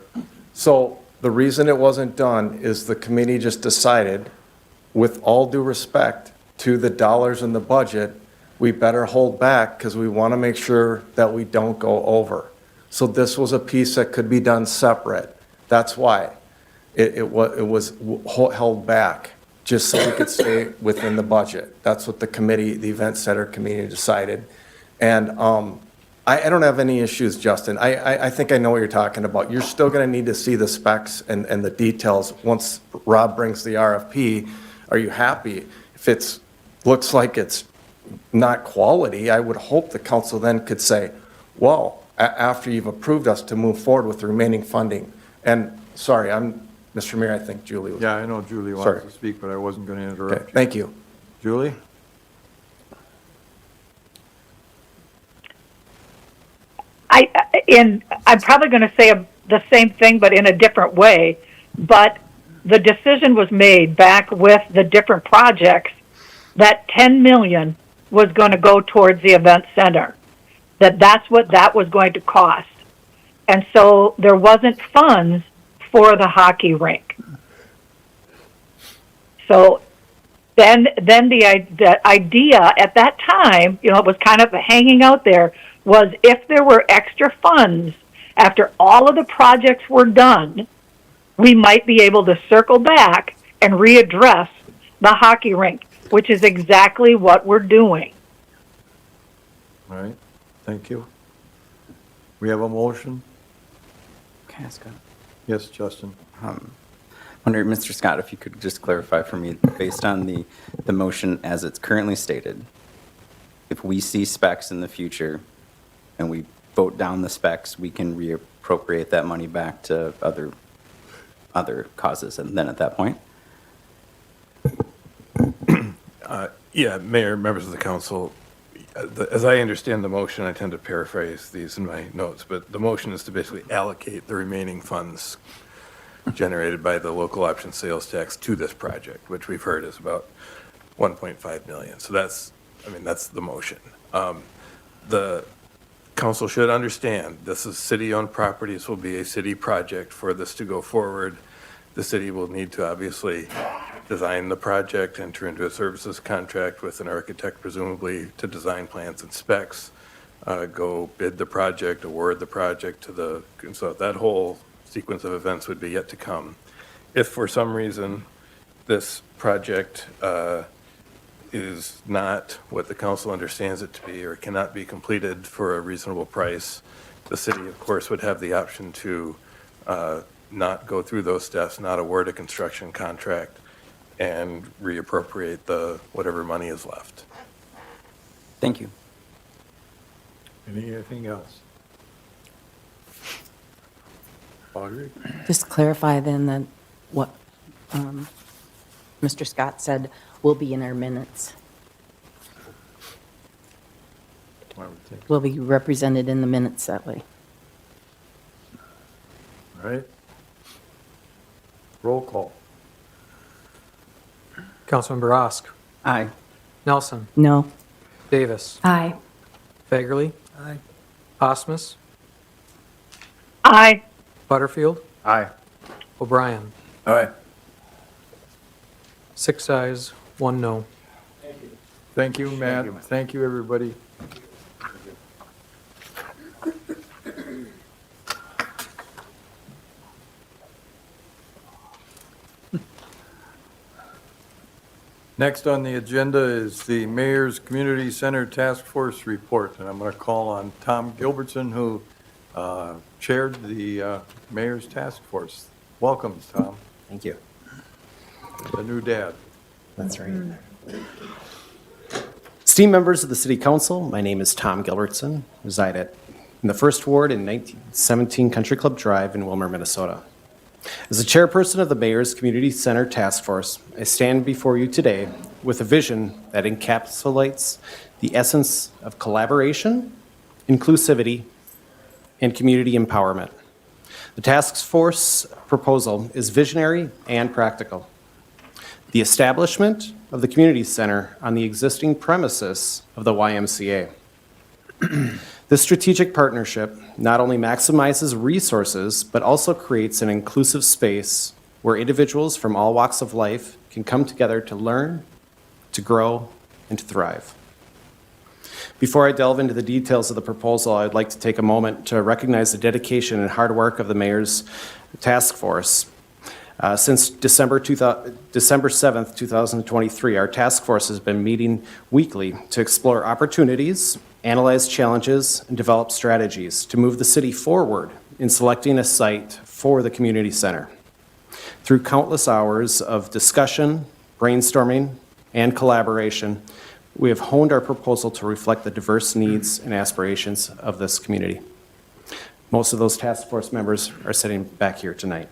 So the reason it wasn't done is the committee just decided, with all due respect to the dollars in the budget, we better hold back because we want to make sure that we don't go over. So this was a piece that could be done separate. That's why it was held back, just so we could stay within the budget. That's what the committee, the event center committee decided. And I don't have any issues, Justin. I think I know what you're talking about. You're still going to need to see the specs and the details once Rob brings the RFP. Are you happy? If looks like it's not quality, I would hope the council then could say, well, after you've approved us to move forward with the remaining funding. And, sorry, Mr. Mayor, I think Julie was. Yeah, I know Julie Sorry. wants to speak, but I wasn't going to Okay, interrupt you. thank you. Julie? I'm probably going to say the same thing, but in a different way. But the decision was made back with the different projects that 10 million was going to go towards the event center. That's what that was going to cost. And so there wasn't funds for the hockey rink. So then the idea at that time, it was kind of hanging out there, was if there were extra funds after all of the projects were done, we might be able to circle back and readdress the hockey rink, which is exactly what we're doing. All right, thank you. We have a motion? Can I ask a- Yes, Justin? Wonder, Mr. Scott, if you could just clarify for me, based on the motion as it's currently stated, if we see specs in the future and we vote down the specs, we can reappropriate that money back to other causes, and then at that point? Yeah, Mayor, members of the council, as I understand the motion, I tend to paraphrase these in my notes, but the motion is to basically allocate the remaining funds generated by the local option sales tax to this project, which we've heard is about 1.5 million. So that's the motion. The council should understand this is city-owned property. This will be a city project. For this to go forward, the city will need to obviously design the project, enter into a services contract with an architect presumably to design plans and specs, go bid the project, award the project and so that whole sequence of events would be yet to come. If for some reason this project is not what the council understands it to be or cannot be completed for a reasonable price, the city, of course, would have the option to not go through those steps, not award a construction contract, and reappropriate whatever money is left. Thank you. Anything else? Audrey? Just clarify then that what Mr. Scott said will be in our minutes, I would think. will be represented in the minutes that way. All right. Roll call. Councilmember Osk, Aye. Nelson, No. Davis, Aye. Fagerly, Aye. Osmus, Aye. Butterfield, Aye. O'Brien. All right. 6 ayes, 1 no. Thank you, Matt. Thank you, everybody. Next on the agenda is the Mayor's Community Center Task Force report, and I'm going to call on Tom Gilbertson, who chaired the Mayor's Task Force. Welcome, Tom, Thank you. the new dad. That's right. Esteemed members of the City Council, my name is Tom Gilbertson, reside in the First Ward in 1917 Country Club Drive in Willmar, Minnesota. As the chairperson of the Mayor's Community Center Task Force, I stand before you today with a vision that encapsulates the essence of collaboration, inclusivity, and community empowerment. The task force proposal is visionary and practical. The establishment of the community center on the existing premises of the YMCA. This strategic partnership not only maximizes resources, but also creates an inclusive space where individuals from all walks of life can come together to learn, to grow, and to thrive. Before I delve into the details of the proposal, I'd like to take a moment to recognize the dedication and hard work of the Mayor's Task Force. Since December 7th, 2023, our task force has been meeting weekly to explore opportunities, analyze challenges, and develop strategies to move the city forward in selecting a site for the community center. Through countless hours of discussion, brainstorming, and collaboration, we have honed our proposal to reflect the diverse needs and aspirations of this community. Most of those task force members are sitting back here tonight.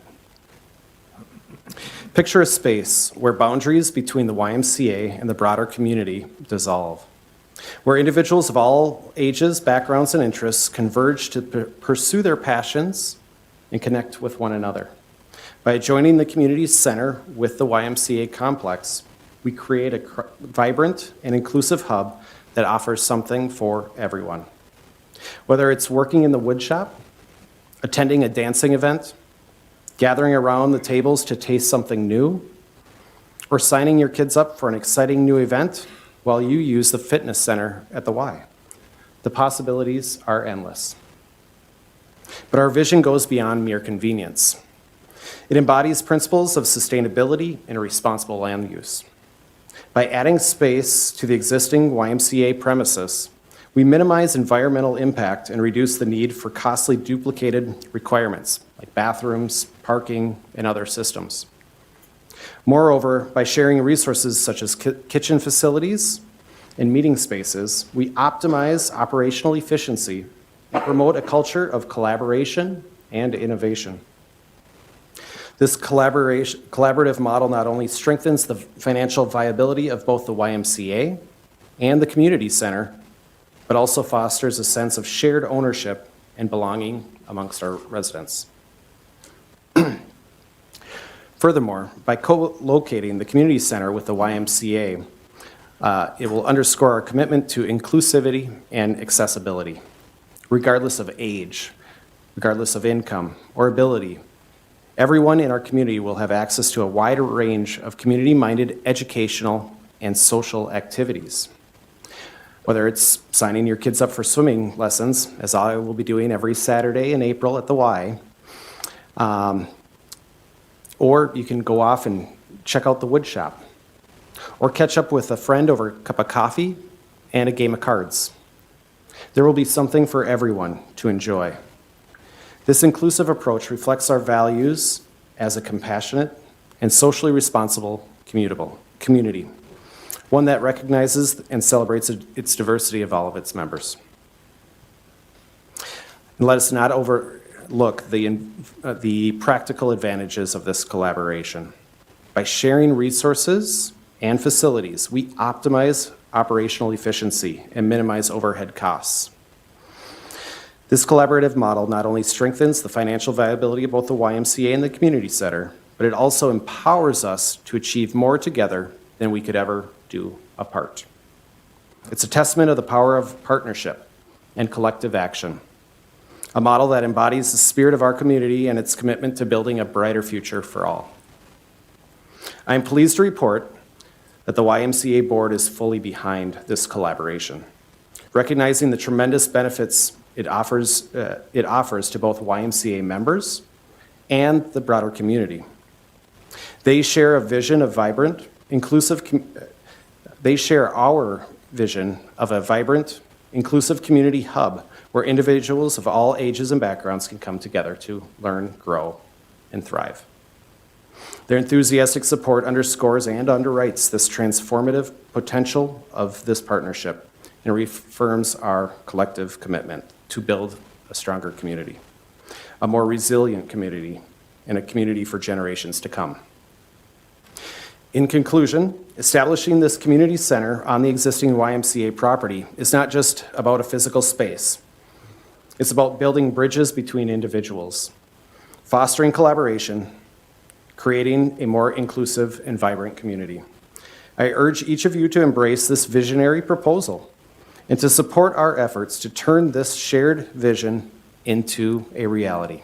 Picture a space where boundaries between the YMCA and the broader community dissolve, where individuals of all ages, backgrounds, and interests converge to pursue their passions and connect with one another. By joining the community center with the YMCA complex, we create a vibrant and inclusive hub that offers something for everyone. Whether it's working in the wood shop, attending a dancing event, gathering around the tables to taste something new, or signing your kids up for an exciting new event while you use the fitness center at the Y. The possibilities are endless. But our vision goes beyond mere convenience. It embodies principles of sustainability and responsible land use. By adding space to the existing YMCA premises, we minimize environmental impact and reduce the need for costly duplicated requirements like bathrooms, parking, and other systems. Moreover, by sharing resources such as kitchen facilities and meeting spaces, we optimize operational efficiency and promote a culture of collaboration and innovation. This collaborative model not only strengthens the financial viability of both the YMCA and the community center, but also fosters a sense of shared ownership and belonging amongst our residents. Furthermore, by co-locating the community center with the YMCA, it will underscore our commitment to inclusivity and accessibility, regardless of age, regardless of income or ability. Everyone in our community will have access to a wider range of community-minded educational and social activities. Whether it's signing your kids up for swimming lessons, as I will be doing every Saturday in April at the Y, or you can go off and check out the wood shop, or catch up with a friend over a cup of coffee and a game of cards. There will be something for everyone to enjoy. This inclusive approach reflects our values as a compassionate and socially responsible community, one that recognizes and celebrates its diversity of all of its members. And let us not overlook the practical advantages of this collaboration. By sharing resources and facilities, we optimize operational efficiency and minimize overhead costs. This collaborative model not only strengthens the financial viability of both the YMCA and the community center, but it also empowers us to achieve more together than we could ever do apart. It's a testament of the power of partnership and collective action, a model that embodies the spirit of our community and its commitment to building a brighter future for all. I am pleased to report that the YMCA board is fully behind this collaboration, recognizing the tremendous benefits it offers to both YMCA members and the broader community. They share a vision of vibrant, inclusive. They share our vision of a vibrant, inclusive community hub where individuals of all ages and backgrounds can come together to learn, grow, and thrive. Their enthusiastic support underscores and underwrites this transformative potential of this partnership and reaffirms our collective commitment to build a stronger community, a more resilient community, and a community for generations to come. In conclusion, establishing this community center on the existing YMCA property is not just about a physical space. It's about building bridges between individuals, fostering collaboration, creating a more inclusive and vibrant community. I urge each of you to embrace this visionary proposal and to support our efforts to turn this shared vision into a reality.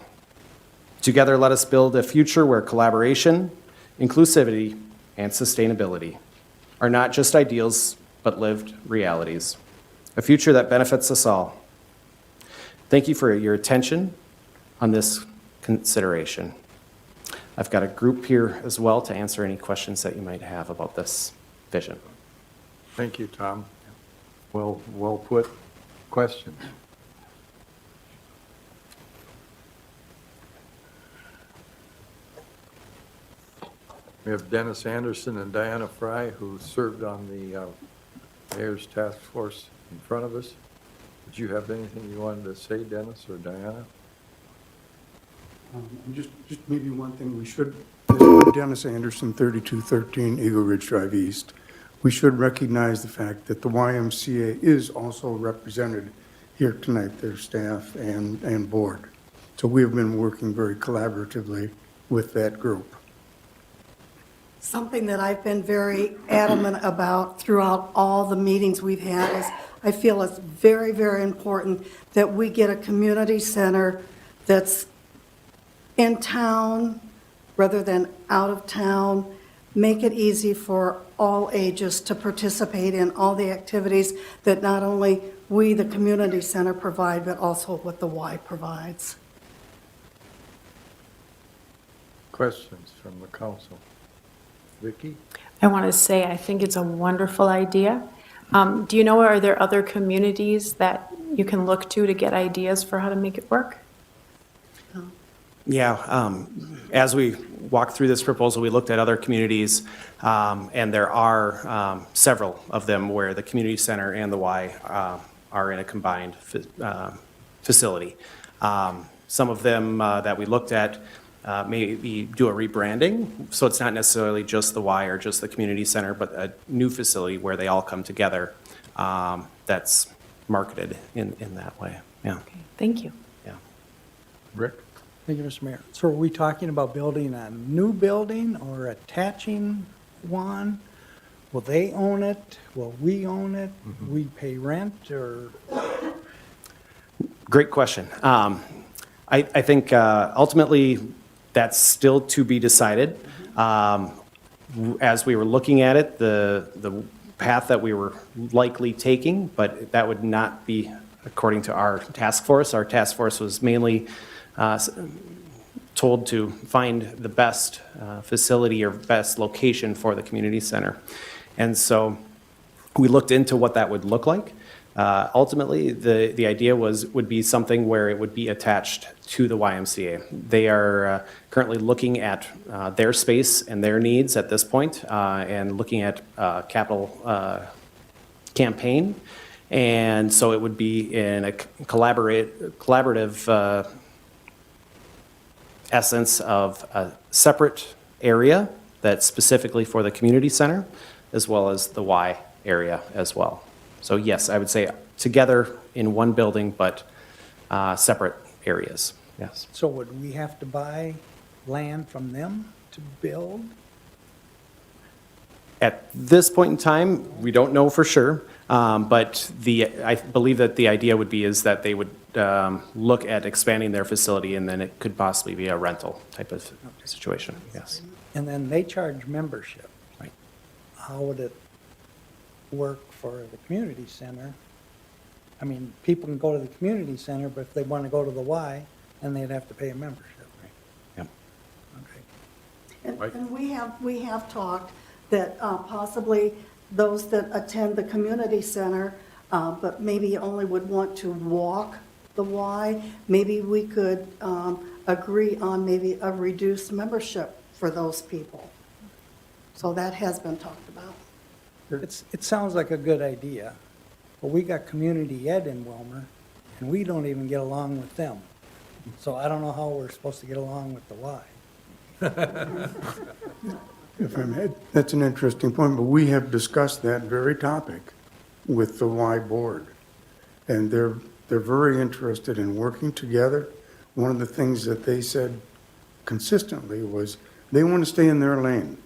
Together, let us build a future where collaboration, inclusivity, and sustainability are not just ideals, but lived realities. A future that benefits us all. Thank you for your attention on this consideration. I've got a group here as well to answer any questions that you might have about this vision. Thank you, Tom. Well put. Questions? We have Dennis Anderson and Diana Fry, who served on the Mayor's Task Force in front of us. Did you have anything you wanted to say, Dennis or Diana? Just maybe one thing we should, Dennis Anderson, 3213 Eagle Ridge Drive East. We should recognize the fact that the YMCA is also represented here tonight, their staff and board. So we have been working very collaboratively with that group. Something that I've been very adamant about throughout all the meetings we've had is I feel it's very, very important that we get a community center that's in town rather than out of town. Make it easy for all ages to participate in all the activities that not only we, the community center, provide, but also what the Y provides. Questions from the council? Vicki? I want to say, I think it's a wonderful idea. Do you know, are there other communities that you can look to get ideas for how to make it work? Yeah, as we walked through this proposal, we looked at other communities, and there are several of them where the community center and the Y are in a combined facility. Some of them that we looked at maybe do a rebranding, so it's not necessarily just the Y or just the community center, but a new facility where they all come together that's marketed in that way. Yeah. Okay, thank you. Yeah. Rick? Thank you, Mr. Mayor. So are we talking about building a new building or attaching one? Will they own it? Will we own it? We pay rent or? Great question. I think ultimately that's still to be decided. As we were looking at it, the path that we were likely taking, but that would not be according to our task force. Our task force was mainly told to find the best facility or best location for the community center. And so we looked into what that would look like. Ultimately, the idea would be something where it would be attached to the YMCA. They are currently looking at their space and their needs at this point, and looking at capital campaign. And so it would be in a collaborative essence of a separate area that's specifically for the community center, as well as the Y area as well. So yes, I would say together in one building, but separate areas, yes. So would we have to buy land from them to build? At this point in time, we don't know for sure, but I believe that the idea would be is that they would look at expanding their facility, and then it could possibly be a rental type of situation, yes. And then they charge membership. Right. How would it work for the community center? I mean, people can go to the community center, but if they want to go to the Y, then they'd have to pay a membership. Right. Yep. Okay. And we have talked that possibly those that attend the community center, but maybe only would want to walk the Y, maybe we could agree on maybe a reduced membership for those people. So that has been talked about. It sounds like a good idea, but we got community ed in Willmar, and we don't even get along with them. So I don't know how we're supposed to get along with the Y. If I may, that's an interesting point, but we have discussed that very topic with the Y board. And they're very interested in working together. One of the things that they said consistently was they want to stay in their lane.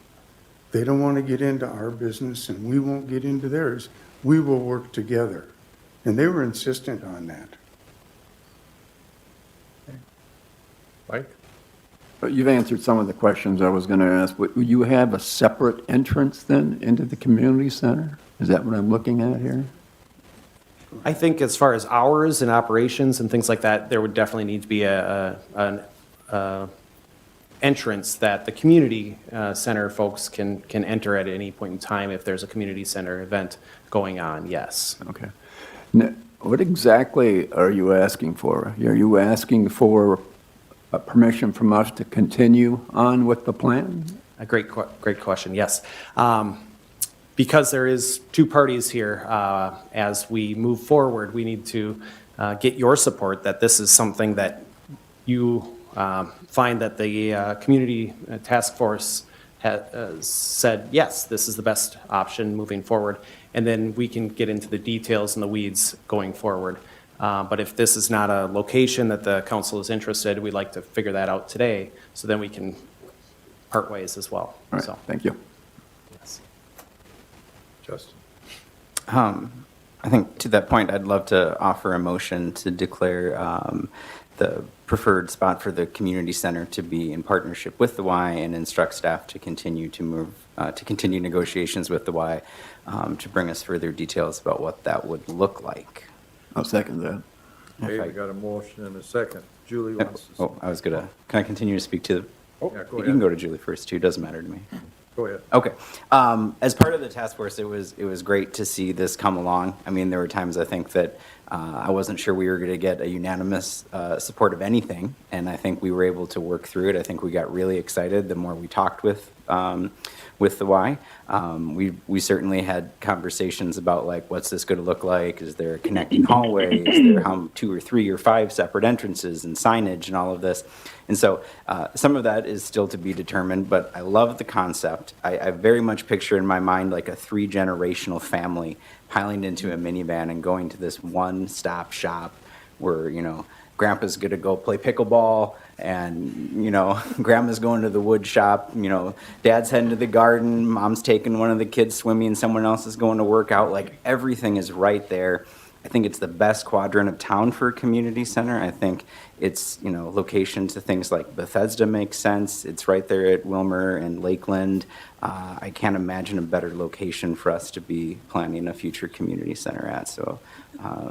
They don't want to get into our business, and we won't get into theirs. We will work together. And they were insistent on that. Mike? You've answered some of the questions I was going to ask. Will you have a separate entrance then into the community center? Is that what I'm looking at here? I think as far as hours and operations and things like that, there would definitely need to be an entrance that the community center folks can enter at any point in time if there's a community center event going on, yes. Okay. Now, what exactly are you asking for? Are you asking for permission from us to continue on with the plan? A great question, yes. because there is two parties here, as we move forward, we need to get your support that this is something that you find that the community task force has said, yes, this is the best option moving forward. And then we can get into the details and the weeds going forward. But if this is not a location that the council is interested, we'd like to figure that out today, so then we can part ways as well. All right, So, thank you. yes. Justin? I think to that point, I'd love to offer a motion to declare the preferred spot for the community center to be in partnership with the Y and instruct staff to continue negotiations with the Y to bring us further details about what that would look like. I'll second that. Okay, If I- we got a motion and a second. Julie wants to. Oh, can I continue to speak to the? Yeah, go You can ahead. go to Julie first too, doesn't matter to me. Go ahead. Okay. As part of the task force, it was great to see this come along. I mean, there were times I think that I wasn't sure we were going to get a unanimous support of anything, and I think we were able to work through it. I think we got really excited the more we talked with the Y. We certainly had conversations about like, what's this going to look like? Is there a connecting hallway? Is there 2 or 3 or 5 separate entrances and signage and all of this? And so some of that is still to be determined, but I love the concept. I very much picture in my mind like a 3-generational family piling into a minivan and going to this one-stop shop where, you know, grandpa's going to go play pickleball and, you know, grandma's going to the wood shop, you know, dad's heading to the garden, mom's taking one of the kids swimming, someone else is going to work out. Like, everything is right there. I think it's the best quadrant of town for a community center. I think it's, you know, location to things like Bethesda makes sense. It's right there at Willmar and Lakeland. I can't imagine a better location for us to be planning a future community center at. So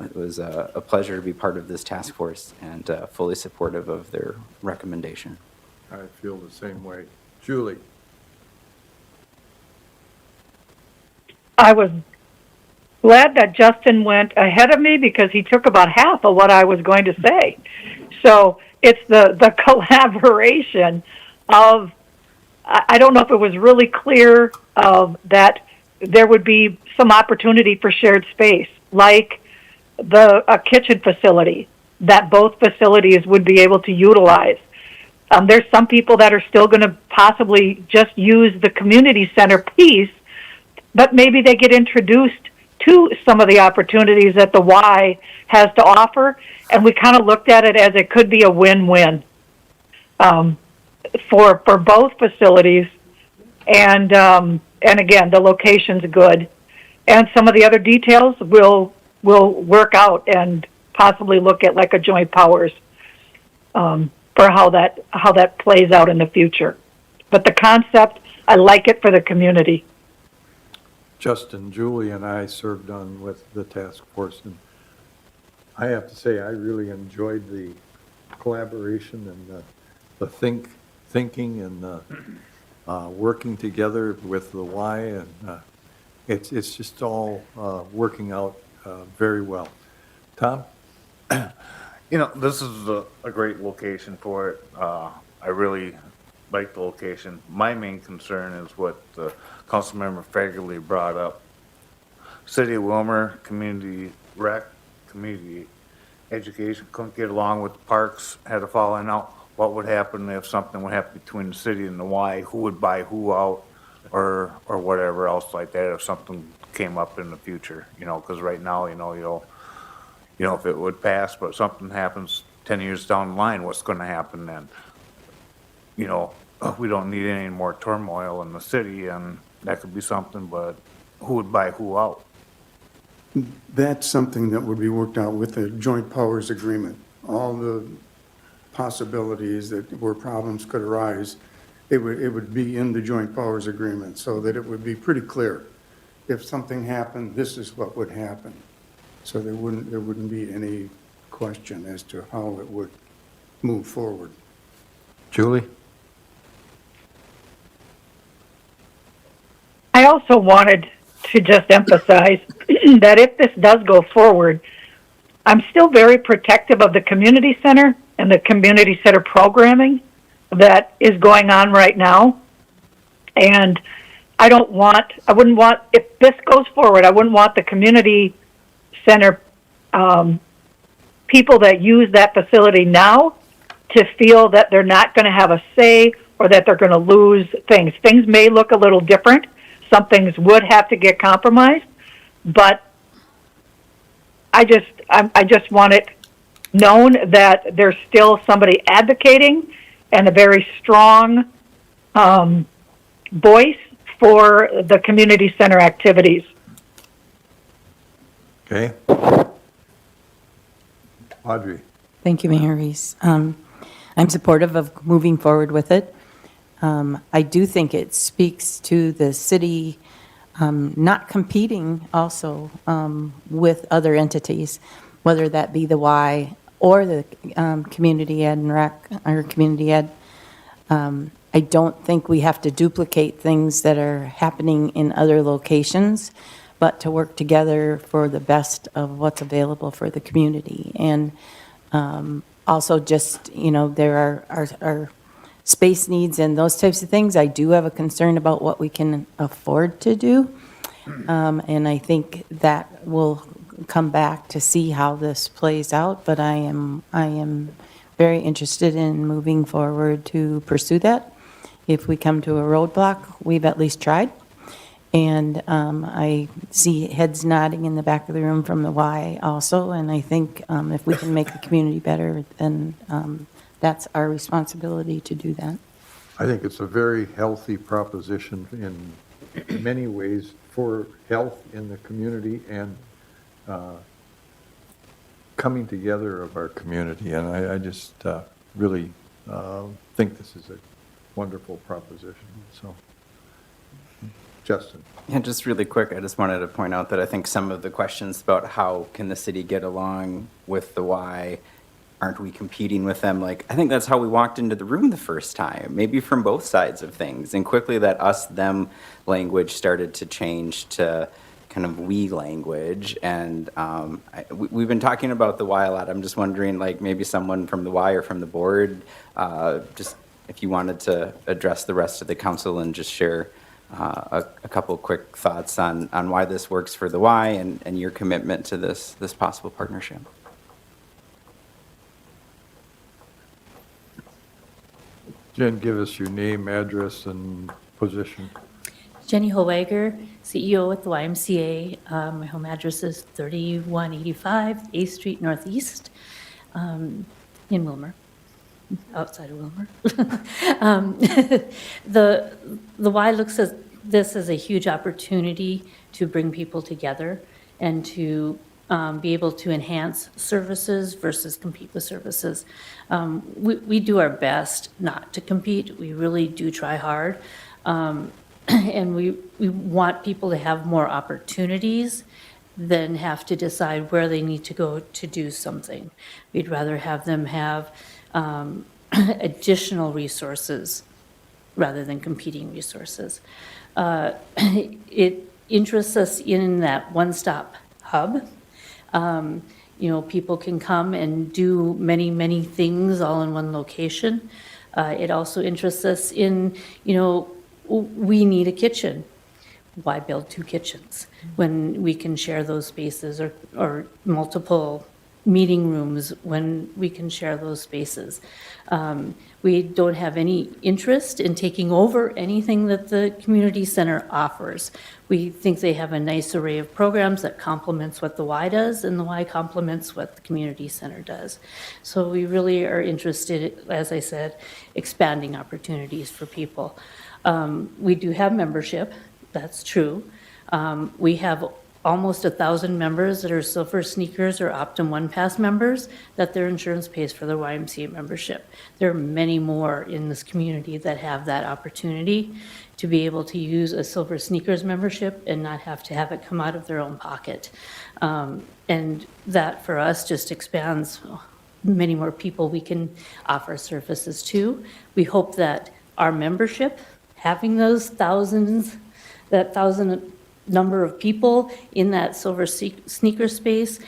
it was a pleasure to be part of this task force and fully supportive of their recommendation. I feel the same way. Julie? I was glad that Justin went ahead of me because he took about half of what I was going to say. So it's the collaboration of, I don't know if it was really clear that there would be some opportunity for shared space, like a kitchen facility that both facilities would be able to utilize. There's some people that are still going to possibly just use the community center piece, but maybe they get introduced to some of the opportunities that the Y has to offer, and we kind of looked at it as it could be a win-win for both facilities, and again, the location's good, and some of the other details will work out and possibly look at like a joint powers for how that plays out in the future. But the concept, I like it for the community. Justin, Julie, and I served on with the task force, and I have to say I really enjoyed the collaboration and the thinking and working together with the Y, and it's just all working out very well. Tom? You know, this is a great location for it. I really like the location. My main concern is what Councilmember Fagerly brought up. City of Willmar, community rec, community education couldn't get along with the parks, had a falling out. What would happen if something would happen between the city and the Y? Who would buy who out, or whatever else like that if something came up in the future? You know, because right now, you know if it would pass, but something happens 10 years down the line, what's going to happen then? You know, we don't need any more turmoil in the city, and that could be something, but who would buy who out? That's something that would be worked out with a joint powers agreement. All the possibilities that where problems could arise, it would be in the joint powers agreement so that it would be pretty clear. If something happened, this is what would happen. So there wouldn't be any question as to how it would move forward. Julie? I also wanted to just emphasize that if this does go forward, I'm still very protective of the community center and the community center programming that is going on right now. And I wouldn't want, if this goes forward, I wouldn't want the community center, people that use that facility now to feel that they're not going to have a say or that they're going to lose things. Things may look a little different. Some things would have to get compromised, but I just want it known that there's still somebody advocating and a very strong voice for the community center activities. Okay. Audrey? Thank you, Mayor Reese. I'm supportive of moving forward with it. I do think it speaks to the city not competing also with other entities, whether that be the Y or the community ed and rec, or community ed. I don't think we have to duplicate things that are happening in other locations, but to work together for the best of what's available for the community. And also just, there are space needs and those types of things. I do have a concern about what we can afford to do. And I think that will come back to see how this plays out, but I am very interested in moving forward to pursue that. If we come to a roadblock, we've at least tried. And I see heads nodding in the back of the room from the Y also, and I think if we can make the community better, then that's our responsibility to do that. I think it's a very healthy proposition in many ways for health in the community and coming together of our community. And I just really think this is a wonderful proposition. So, Justin. Yeah, just really quick, I just wanted to point out that I think some of the questions about how can the city get along with the Y, aren't we competing with them? Like, I think that's how we walked into the room the first time, maybe from both sides of things. And quickly that us-them language started to change to kind of we language. And we've been talking about the Y a lot. I'm just wondering, like, maybe someone from the Y or from the board, just if you wanted to address the rest of the council and just share a couple quick thoughts on why this works for the Y and your commitment to this possible partnership. Jen, give us your name, address, and position. Jenny Howager, CEO at the YMCA. My home address is 3185 8th Street Northeast in Willmar, outside of Willmar. The Y looks at this as a huge opportunity to bring people together and to be able to enhance services versus compete with services. We do our best not to compete. We really do try hard. And we want people to have more opportunities than have to decide where they need to go to do something. We'd rather have them have additional resources rather than competing resources. It interests us in that one-stop hub. People can come and do many, many things all in one location. It also interests us in, we need a kitchen. Why build two kitchens when we can share those spaces, or multiple meeting rooms when we can share those spaces? We don't have any interest in taking over anything that the community center offers. We think they have a nice array of programs that complements what the Y does, and the Y complements what the community center does. So we really are interested, as I said, expanding opportunities for people. We do have membership, that's true. We have almost 1,000 members that are Silver Sneakers or Optum One Pass members that their insurance pays for their YMCA membership. There are many more in this community that have that opportunity to be able to use a Silver Sneakers membership and not have to have it come out of their own pocket. And that for us just expands many more people we can offer services to. We hope that our membership, having those thousands, that 1,000 number of people in that Silver Sneaker space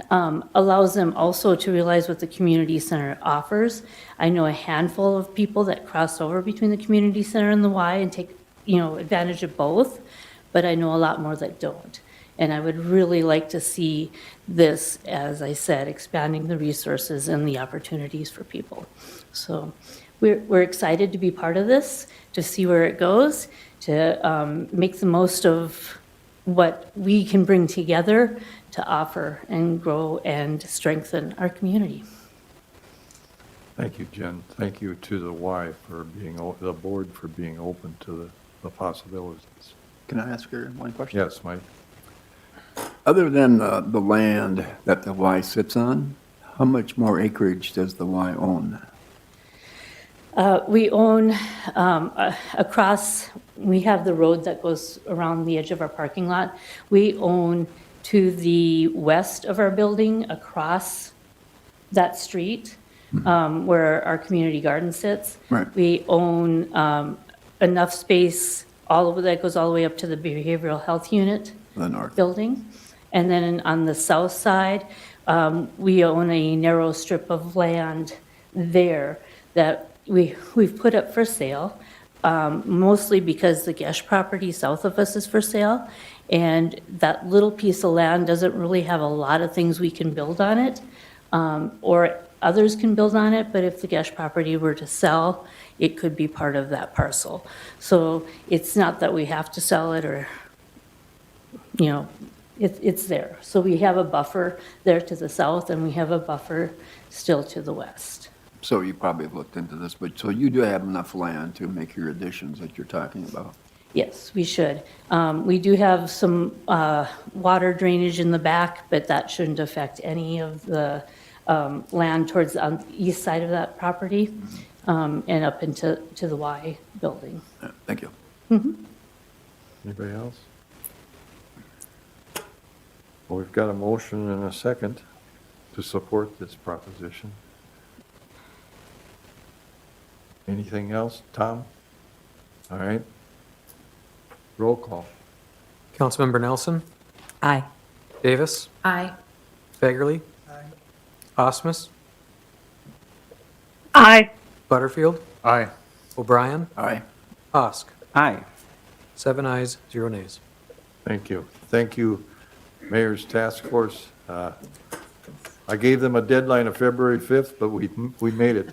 allows them also to realize what the community center offers. I know a handful of people that cross over between the community center and the Y and take advantage of both, but I know a lot more that don't. And I would really like to see this, as I said, expanding the resources and the opportunities for people. So we're excited to be part of this, to see where it goes, to make the most of what we can bring together to offer and grow and strengthen our community. Thank you, Jen. Thank you to the Y for being, the board for being open to the possibilities. Can I ask her one question? Yes, Mike? Other than the land that the Y sits on, how much more acreage does the Y own? We own across, we have the road that goes around the edge of our parking lot. We own to the west of our building, across that street, where our community garden sits. Right. We own enough space all over, that goes all the way up to the behavioral health unit The north. building. And then on the south side, we own a narrow strip of land there that we've put up for sale, mostly because the Gesh property south of us is for sale. And that little piece of land doesn't really have a lot of things we can build on it, or others can build on it, but if the Gesh property were to sell, it could be part of that parcel. So it's not that we have to sell it, or, it's there. So we have a buffer there to the south, and we have a buffer still to the west. So you probably have looked into this, but so you do have enough land to make your additions that you're talking about? Yes, we should. We do have some water drainage in the back, but that shouldn't affect any of the land towards the east side of that property, and up into the Y building. Yeah, thank you. Anybody else? Well, we've got a motion and a second to support this proposition. Anything else, Tom? All right. Roll call. Councilmember Nelson? Aye. Davis? Aye. Fagerly? Osmus? Aye. Butterfield? Aye. O'Brien? Aye. Osk? Aye. 7 ayes, 0 nays. Thank you. Thank you, Mayor's Task Force. I gave them a deadline of February 5th, but we made it.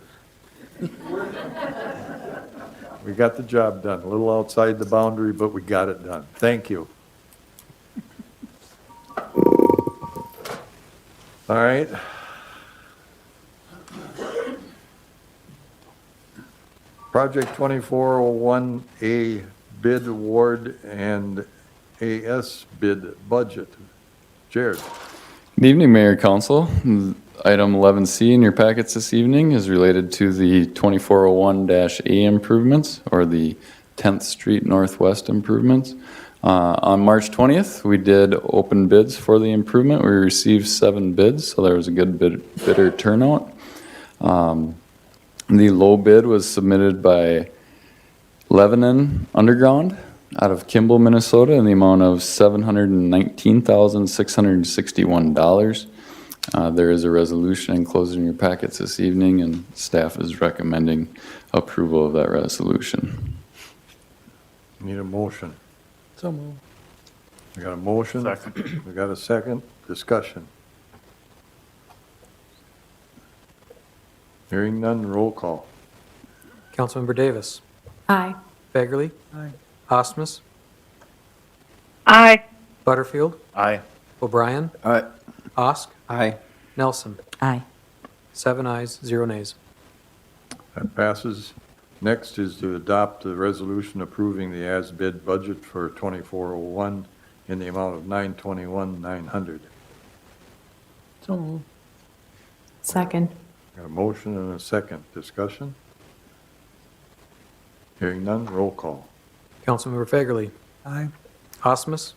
We got the job done, a little outside the boundary, but we got it done. Thank you. All right. Project 2401A bid award and AS bid budget. Jared. Good evening, Mayor Council. Item 11C in your packets this evening is related to the 2401-A improvements, or the 10th Street Northwest improvements. On March 20th, we did open bids for the improvement. We received 7 bids, so there was a good bidder turnout. The low bid was submitted by Lebanon Underground out of Kimball, Minnesota, in the amount of $719,661. There is a resolution enclosed in your packets this evening, and staff is recommending approval of that resolution. Need a motion. So moved. We got a motion. Second. We got a second. Discussion. Hearing none, roll call. Councilmember Davis? Aye. Fagerly? Aye. Osmus? Aye. Butterfield? Aye. O'Brien? Aye. Osk? Aye. Nelson? Aye. 7 ayes, 0 nays. That passes. Next is to adopt the resolution approving the as-bid budget for 2401 in the amount of $921,900. So moved. Second. Got a motion and a second. Discussion? Hearing none, roll call. Councilmember Fagerly? Aye. Osmus?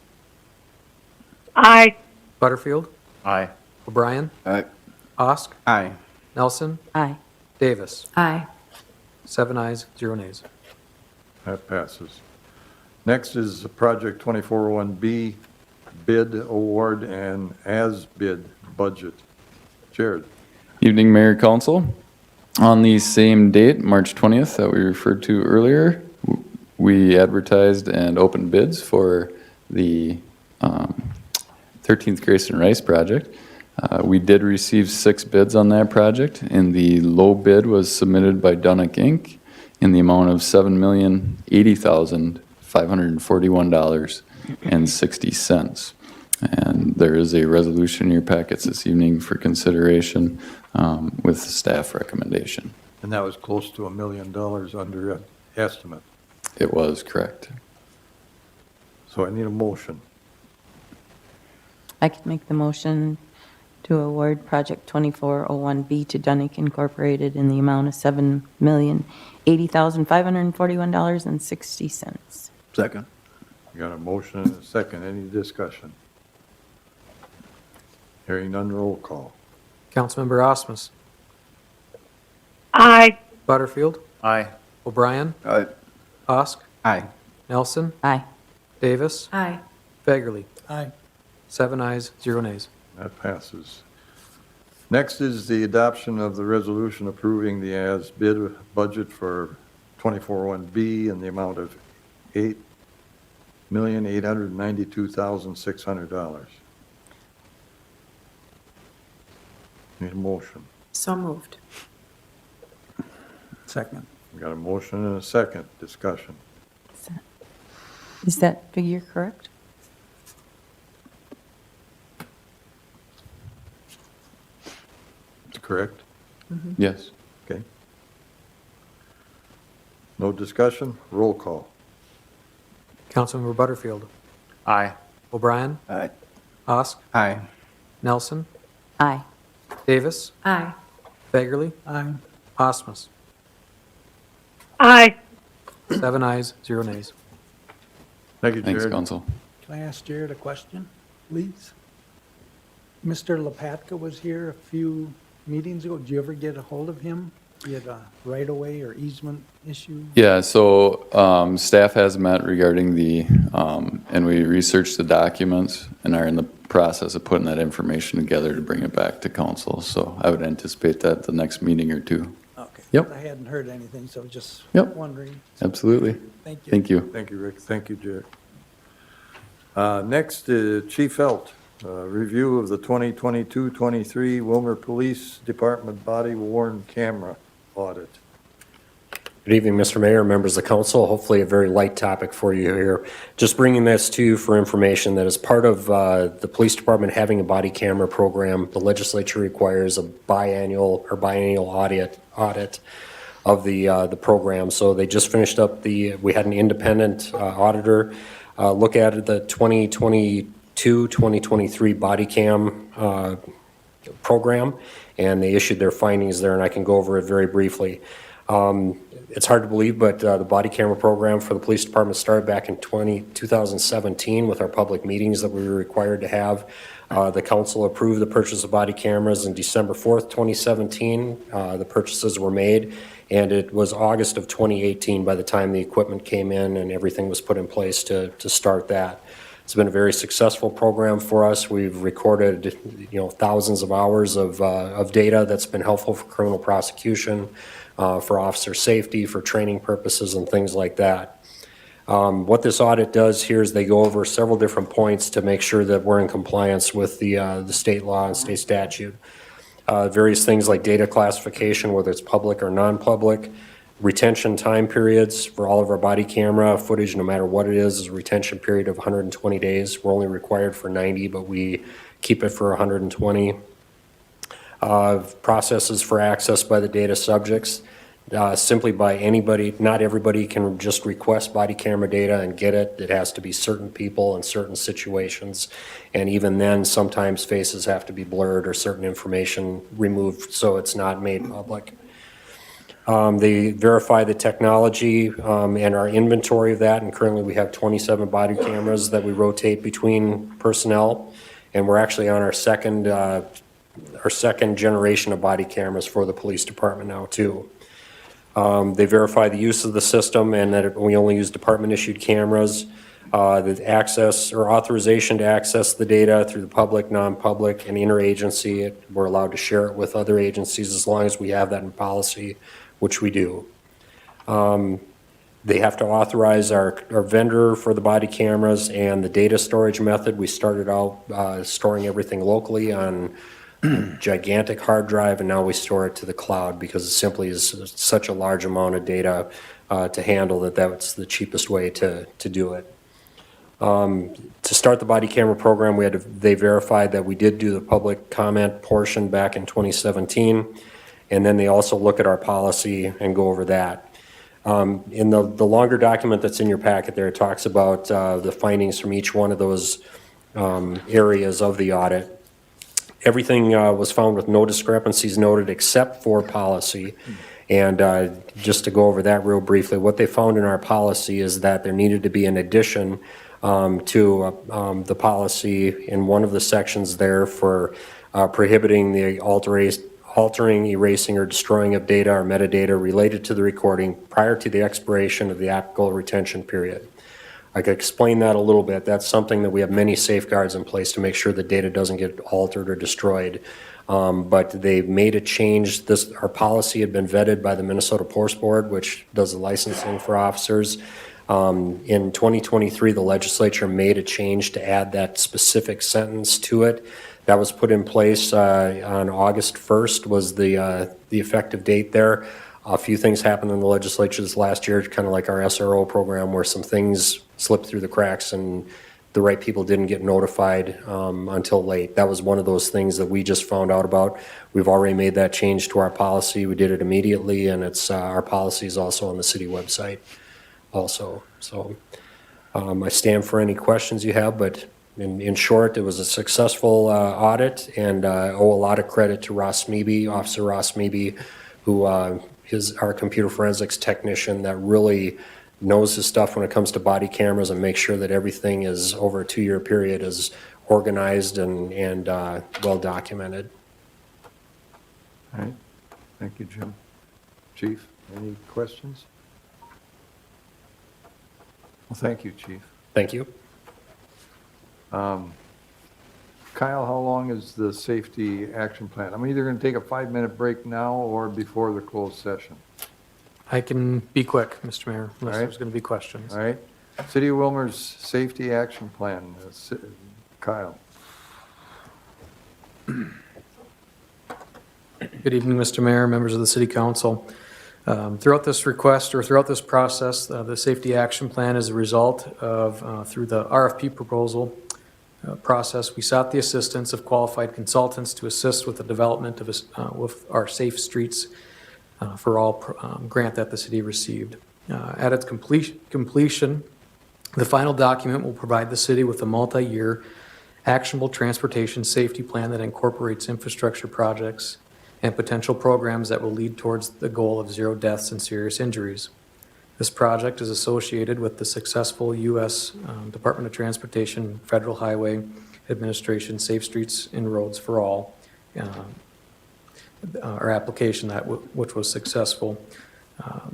Aye. Butterfield? Aye. O'Brien? Aye. Osk? Aye. Nelson? Aye. Davis? Aye. 7 ayes, 0 nays. That passes. Next is the Project 2401B bid award and as-bid budget. Jared. Evening, Mayor Council. On the same date, March 20th, that we referred to earlier, we advertised and opened bids for the 13th Grayson Rice project. We did receive 6 bids on that project, and the low bid was submitted by Dunick Inc. in the amount of $7,080,541.60. And there is a resolution in your packets this evening for consideration with staff recommendation. And that was close to $1 million under estimate. It was correct. So I need a motion. I can make the motion to award Project 2401B to Dunick Incorporated in the amount of $7,080,541.60. Second. We got a motion and a second. Any discussion? Hearing none, roll call. Councilmember Osmus, Aye. Butterfield, Aye. O'Brien, Aye. Osk, Aye. Nelson, Aye. Davis, Aye. Fagerly. Aye. 7 ayes, 0 nays. That passes. Next is the adoption of the resolution approving the as-bid budget for 2401B in the amount of $8,892,600. Need a motion. So moved. Second. We got a motion and a second. Discussion. Is that figure correct? Correct? Yes. Okay. No discussion? Roll call. Councilmember Butterfield, Aye. O'Brien, Aye. Osk, Aye. Nelson, Aye. Davis, Aye. Fagerly, Aye. Osmus. Aye. 7 ayes, 0 nays. Thank you, Thanks, Jared. Council. Can I ask Jared a question, please? Mr. Lepatka was here a few meetings ago. Did you ever get a hold of him? He had a right-of-way or easement issue? Yeah, so staff has met regarding the, and we researched the documents and are in the process of putting that information together to bring it back to council. So I would anticipate that the next meeting or two. Okay. Yep. I hadn't heard anything, so just Yep. wondering. Absolutely. Thank you. Thank you. Thank you, Rick. Thank you, Jared. Next, Chief Elt, review of the 2022-23 Willmar Police Department body worn camera audit. Good evening, Mr. Mayor, members of the council. Hopefully a very light topic for you here. Just bringing this to you for information that as part of the police department having a body camera program, the legislature requires a biannual audit of the program. So they just finished up we had an independent auditor look at the 2022-2023 body cam program, and they issued their findings there, and I can go over it very briefly. It's hard to believe, but the body camera program for the police department started back in 2017 with our public meetings that we were required to have. The council approved the purchase of body cameras on December 4th, 2017. The purchases were made, and it was August of 2018 by the time the equipment came in and everything was put in place to start that. It's been a very successful program for us. We've recorded, thousands of hours of data that's been helpful for criminal prosecution, for officer safety, for training purposes, and things like that. What this audit does here is they go over several different points to make sure that we're in compliance with the state law and state statute. Various things like data classification, whether it's public or non-public, retention time periods for all of our body camera footage, no matter what it is a retention period of 120 days. We're only required for 90, but we keep it for 120. Processes for access by the data subjects, simply by anybody. Not everybody can just request body camera data and get it. It has to be certain people in certain situations. And even then, sometimes faces have to be blurred or certain information removed so it's not made public. They verify the technology and our inventory of that, and currently we have 27 body cameras that we rotate between personnel, and we're actually on our second generation of body cameras for the police department now too. They verify the use of the system and that we only use department-issued cameras. The access or authorization to access the data through the public, non-public, and interagency. We're allowed to share it with other agencies as long as we have that in policy, which we do. They have to authorize our vendor for the body cameras and the data storage method. We started out storing everything locally on a gigantic hard drive, and now we store it to the cloud because it simply is such a large amount of data to handle that that's the cheapest way to do it. To start the body camera program, they verified that we did do the public comment portion back in 2017, and then they also look at our policy and go over that. In the longer document that's in your packet there, it talks about the findings from each one of those areas of the audit. Everything was found with no discrepancies noted except for policy. And just to go over that real briefly, what they found in our policy is that there needed to be an addition to the policy in one of the sections there for prohibiting the altering, erasing, or destroying of data or metadata related to the recording prior to the expiration of the applicable retention period. I could explain that a little bit. That's something that we have many safeguards in place to make sure the data doesn't get altered or destroyed. But they made a change. Our policy had been vetted by the Minnesota Post Board, which does the licensing for officers. In 2023, the legislature made a change to add that specific sentence to it. That was put in place on August 1st was the effective date there. A few things happened in the legislature this last year, kind of like our SRO program, where some things slipped through the cracks and the right people didn't get notified until late. That was one of those things that we just found out about. We've already made that change to our policy. We did it immediately, and it's our policy is also on the city website also. So I stand for any questions you have, but in short, it was a successful audit, and I owe a lot of credit to Ross Meeby, Officer Ross Meeby, who is our computer forensics technician that really knows his stuff when it comes to body cameras and makes sure that everything is, over a 2-year period, is organized and well documented. All right. Thank you, Jim. Chief, any questions? Well, thank you, Chief. Thank you. Kyle, how long is the safety action plan? I'm either going to take a 5-minute break now or before the closed session. I can be quick, Mr. Mayor, unless All right. there's going to be questions. All right. City of Willmar's safety action plan. Kyle. Good evening, Mr. Mayor, members of the City Council. Throughout this request, or throughout this process, the safety action plan is a result of, through the RFP proposal process, we sought the assistance of qualified consultants to assist with the development of with our Safe Streets for All grant that the city received. At its completion, the final document will provide the city with a multi-year actionable transportation safety plan that incorporates infrastructure projects and potential programs that will lead towards the goal of 0 deaths and serious injuries. This project is associated with the successful U.S. Department of Transportation Federal Highway Administration Safe Streets and Roads for All, our application which was successful.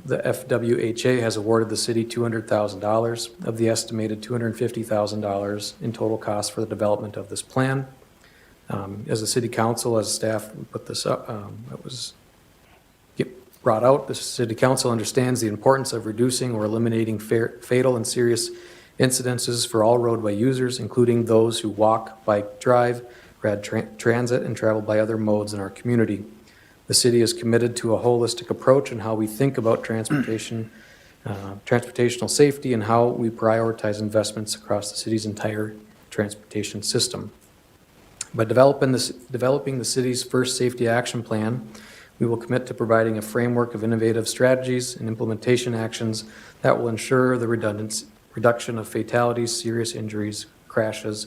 The FWHA has awarded the city $200,000 of the estimated $250,000 in total cost for the development of this plan. As a city council, as staff, we put this up, it was brought out. The city council understands the importance of reducing or eliminating fatal and serious incidences for all roadway users, including those who walk, bike, drive, ride transit, and travel by other modes in our community. The city is committed to a holistic approach in how we think about transportational safety and how we prioritize investments across the city's entire transportation system. By developing the city's first safety action plan, we will commit to providing a framework of innovative strategies and implementation actions that will ensure the reduction of fatalities, serious injuries, crashes,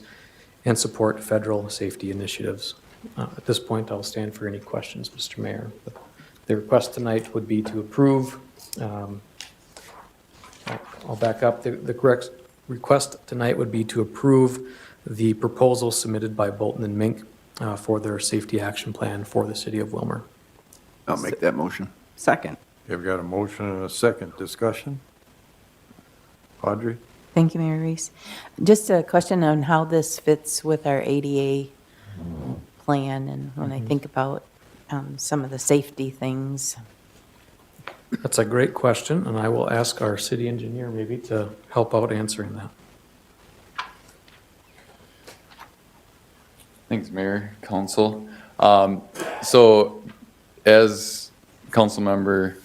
and support federal safety initiatives. At this point, I'll stand for any questions, Mr. Mayor. The request tonight would be to approve. I'll back up. The correct request tonight would be to approve the proposal submitted by Bolton and Mink for their safety action plan for the city of Willmar. I'll make that motion. Second. You've got a motion and a second. Discussion? Audrey? Thank you, Mayor Reese. Just a question on how this fits with our ADA plan, and when I think about some of the safety things. That's a great question, and I will ask our city engineer maybe to help out answering that. Thanks, Mayor, Council. So as Councilmember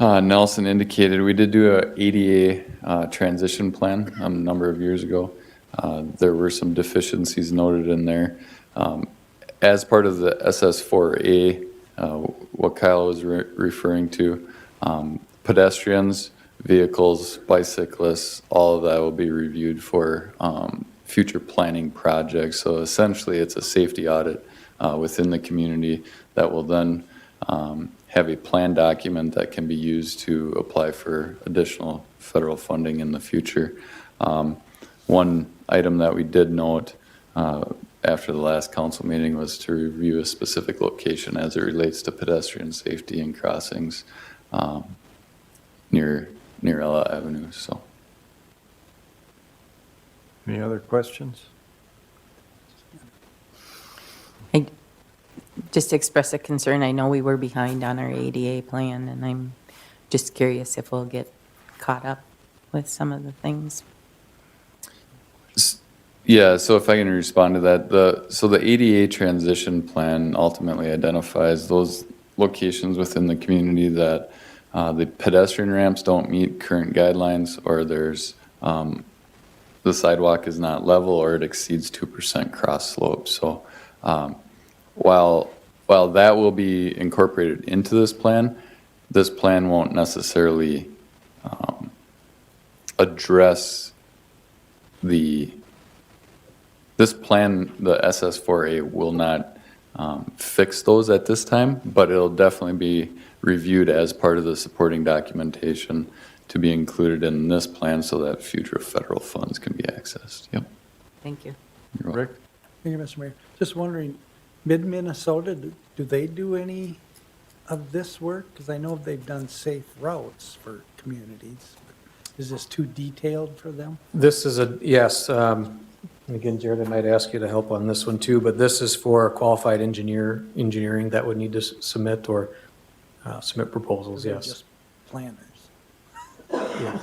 Nelson indicated, we did do a ADA transition plan a number of years ago. There were some deficiencies noted in there. As part of the SS4A, what Kyle was referring to, pedestrians, vehicles, bicyclists, all of that will be reviewed for future planning projects. So essentially, it's a safety audit within the community that will then have a plan document that can be used to apply for additional federal funding in the future. One item that we did note after the last council meeting was to review a specific location as it relates to pedestrian safety and crossings near Ella Avenue. So, Any other questions? Just to express a concern, I know we were behind on our ADA plan, and I'm just curious if we'll get caught up with some of the things. yeah, so if I can respond to that, so the ADA transition plan ultimately identifies those locations within the community that the pedestrian ramps don't meet current guidelines, or there's the sidewalk is not level, or it exceeds 2% cross slope. So while that will be incorporated into this plan won't necessarily address this plan. The SS4A will not fix those at this time, but it'll definitely be reviewed as part of the supporting documentation to be included in this plan so that future federal funds can be accessed. Yep. Thank you. You're welcome. Rick? Thank you, Mr. Mayor. Just wondering, mid-Minnesota, do they do any of this work? Because I know they've done safe routes for communities. Is this too detailed for them? This is yes, and again, Jared, I might ask you to help on this one too, but this is for qualified engineering that would need to submit proposals, They're yes. just planners. Yeah.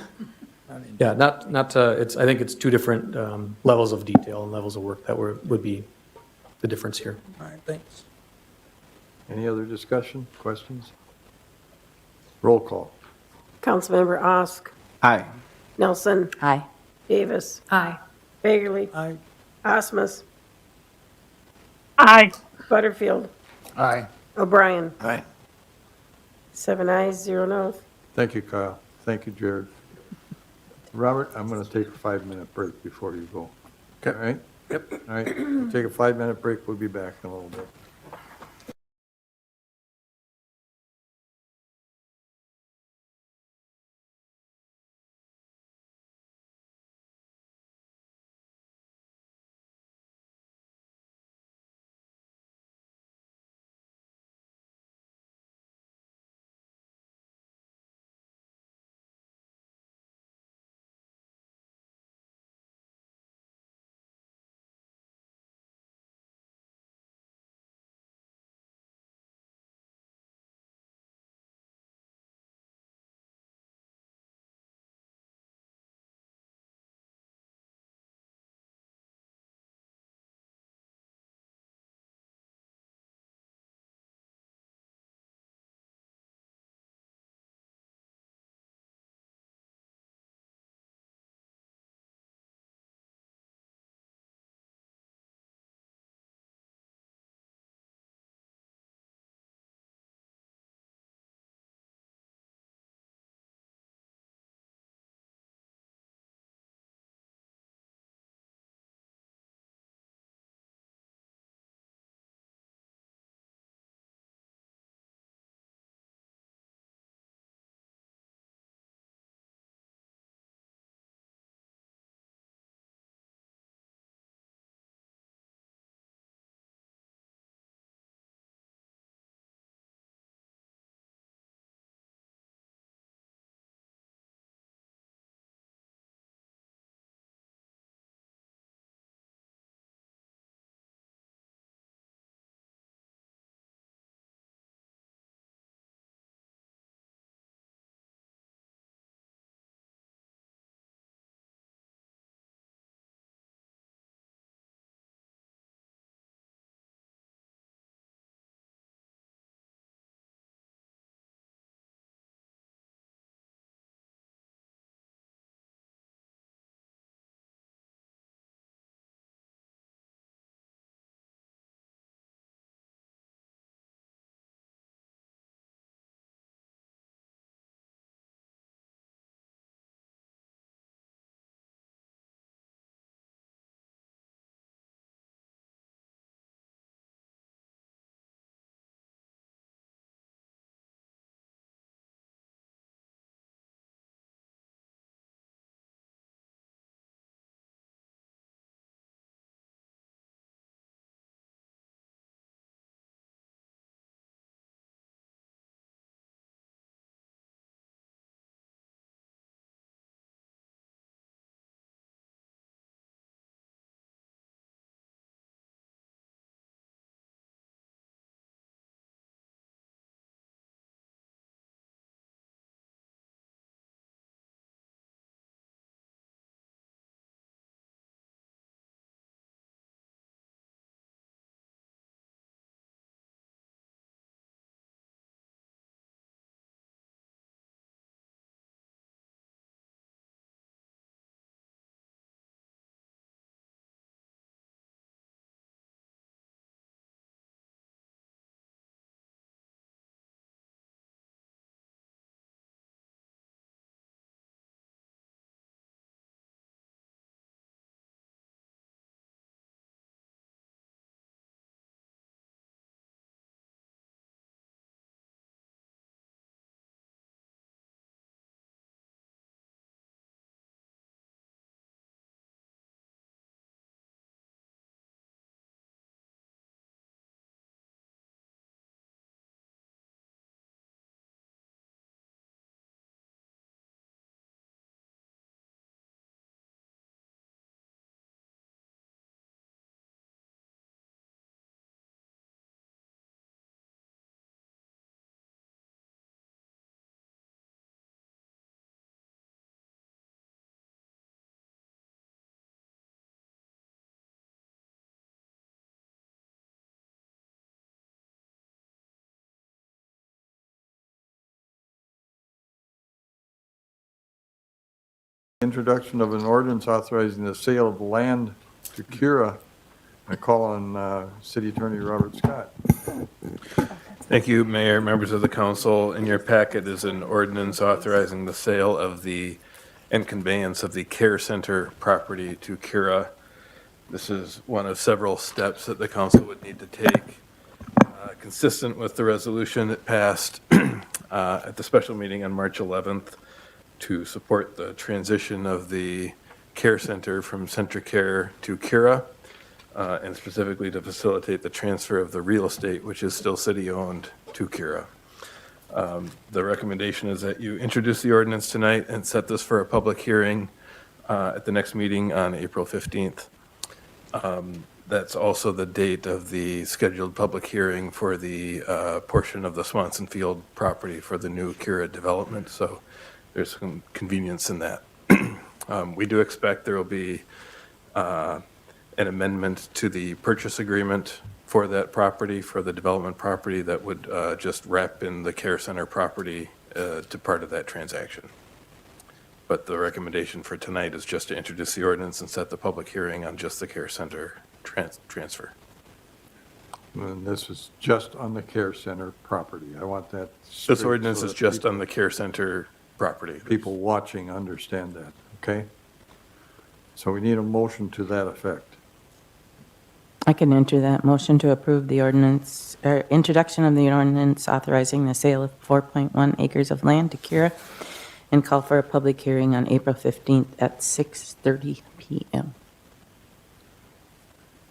Yeah, I think it's two different levels of detail and levels of work that would be the difference here. All right, thanks. Any other discussion, questions? Roll call. Councilmember Osk, Aye. Nelson, Aye. Davis, Aye. Bagley, Aye. Osmus, Aye. Butterfield, Aye. O'Brien. Aye. 7 ayes, 0 noes. Thank you, Kyle. Thank you, Jared. Robert, I'm going to take a 5-minute break before you go. Okay. All right? Yep. All right, we'll take a 5-minute break. We'll be back in a little bit. Introduction of an ordinance authorizing the sale of land to Cura. I call on City Attorney Robert Scott. Thank you, Mayor, members of the council. In your packet is an ordinance authorizing the sale of the and conveyance of the care center property to Cura. This is one of several steps that the council would need to take, consistent with the resolution that passed at the special meeting on March 11th to support the transition of the care center from Centricare to Cura, and specifically to facilitate the transfer of the real estate, which is still city-owned, to Cura. The recommendation is that you introduce the ordinance tonight and set this for a public hearing at the next meeting on April 15th. That's also the date of the scheduled public hearing for the portion of the Swanson Field property for the new Cura development, so there's some convenience in that. We do expect there will be an amendment to the purchase agreement for that property, for the development property, that would just wrap in the care center property to part of that transaction. But the recommendation for tonight is just to introduce the ordinance and set the public hearing on just the care center transfer. And this is just on the care center property. I want that. This ordinance is just on the care center property. People watching understand that, okay? So we need a motion to that effect. I can enter that motion to approve the ordinance, or introduction of the ordinance authorizing the sale of 4.1 acres of land to Cura, and call for a public hearing on April 15th at 6:30 PM.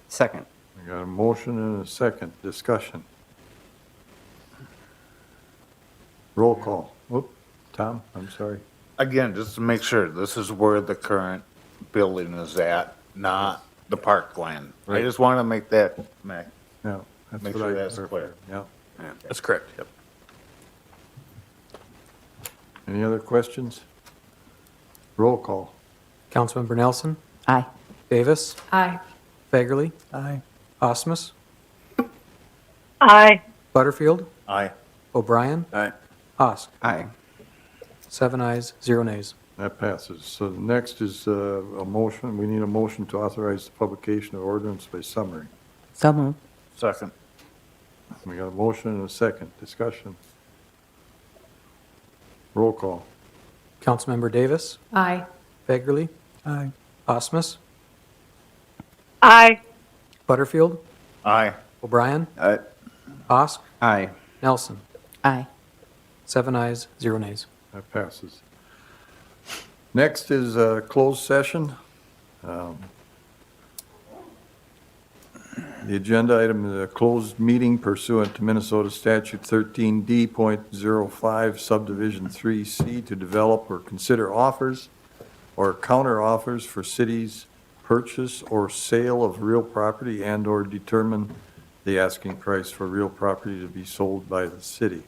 Second. We got a motion and a second. Discussion. Roll call. Whoop, Tom, I'm sorry. Again, just to make sure, this is where the current building is at, not the parkland. I Right. just want to make that, Mac, Yeah. that's make what sure I that's clarified. clear. Yeah. That's correct, yep. Any other questions? Roll call. Councilmember Nelson, Aye. Davis, Aye. Fagerly, Aye. Osmus, Aye. Butterfield, Aye. O'Brien, Aye. Osk. Aye. 7 ayes, 0 nays. That passes. So the next is a motion. We need a motion to authorize the publication of ordinance by summary. So moved. Second. We got a motion and a second. Discussion. Roll call. Councilmember Davis, Aye. Fagerly, Aye. Osmus, Aye. Butterfield, Aye. O'Brien, Aye. Osk, Aye. Nelson. Aye. 7 ayes, 0 nays. That passes. Next is a closed session. The agenda item is a closed meeting pursuant to Minnesota Statute 13D.05 Subdivision 3C to develop or consider offers or counter offers for cities' purchase or sale of real property and/or determine the asking price for real property to be sold by the city.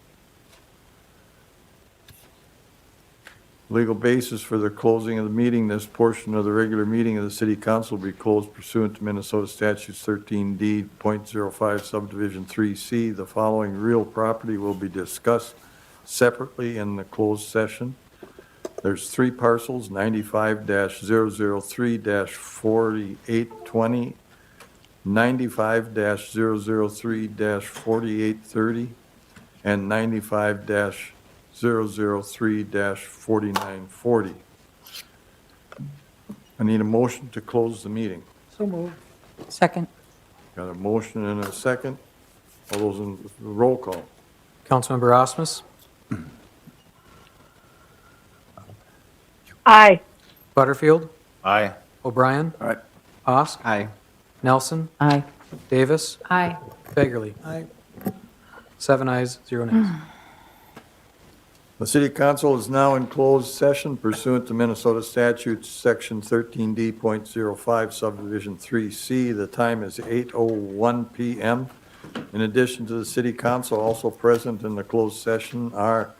Legal basis for the closing of the meeting, this portion of the regular meeting of the city council will be closed pursuant to Minnesota statutes 13D.05 subdivision 3C. The following real property will be discussed separately in the closed session. There's 3 parcels, 95-003-4820, 95-003-4830, and 95-003-4940. I need a motion to close the meeting. So moved. Second. Got a motion and a second. All those in roll call. Councilmember Osmus, Aye. Butterfield, Aye. O'Brien, Aye. Osk, Aye. Nelson, Aye. Davis, Aye. Fagerly. Aye. 7 ayes, 0 nays. The city council is now in closed session pursuant to Minnesota statutes, section 13D.05 subdivision 3C. The time is 8:01 PM. In addition to the city council, also present in the closed session are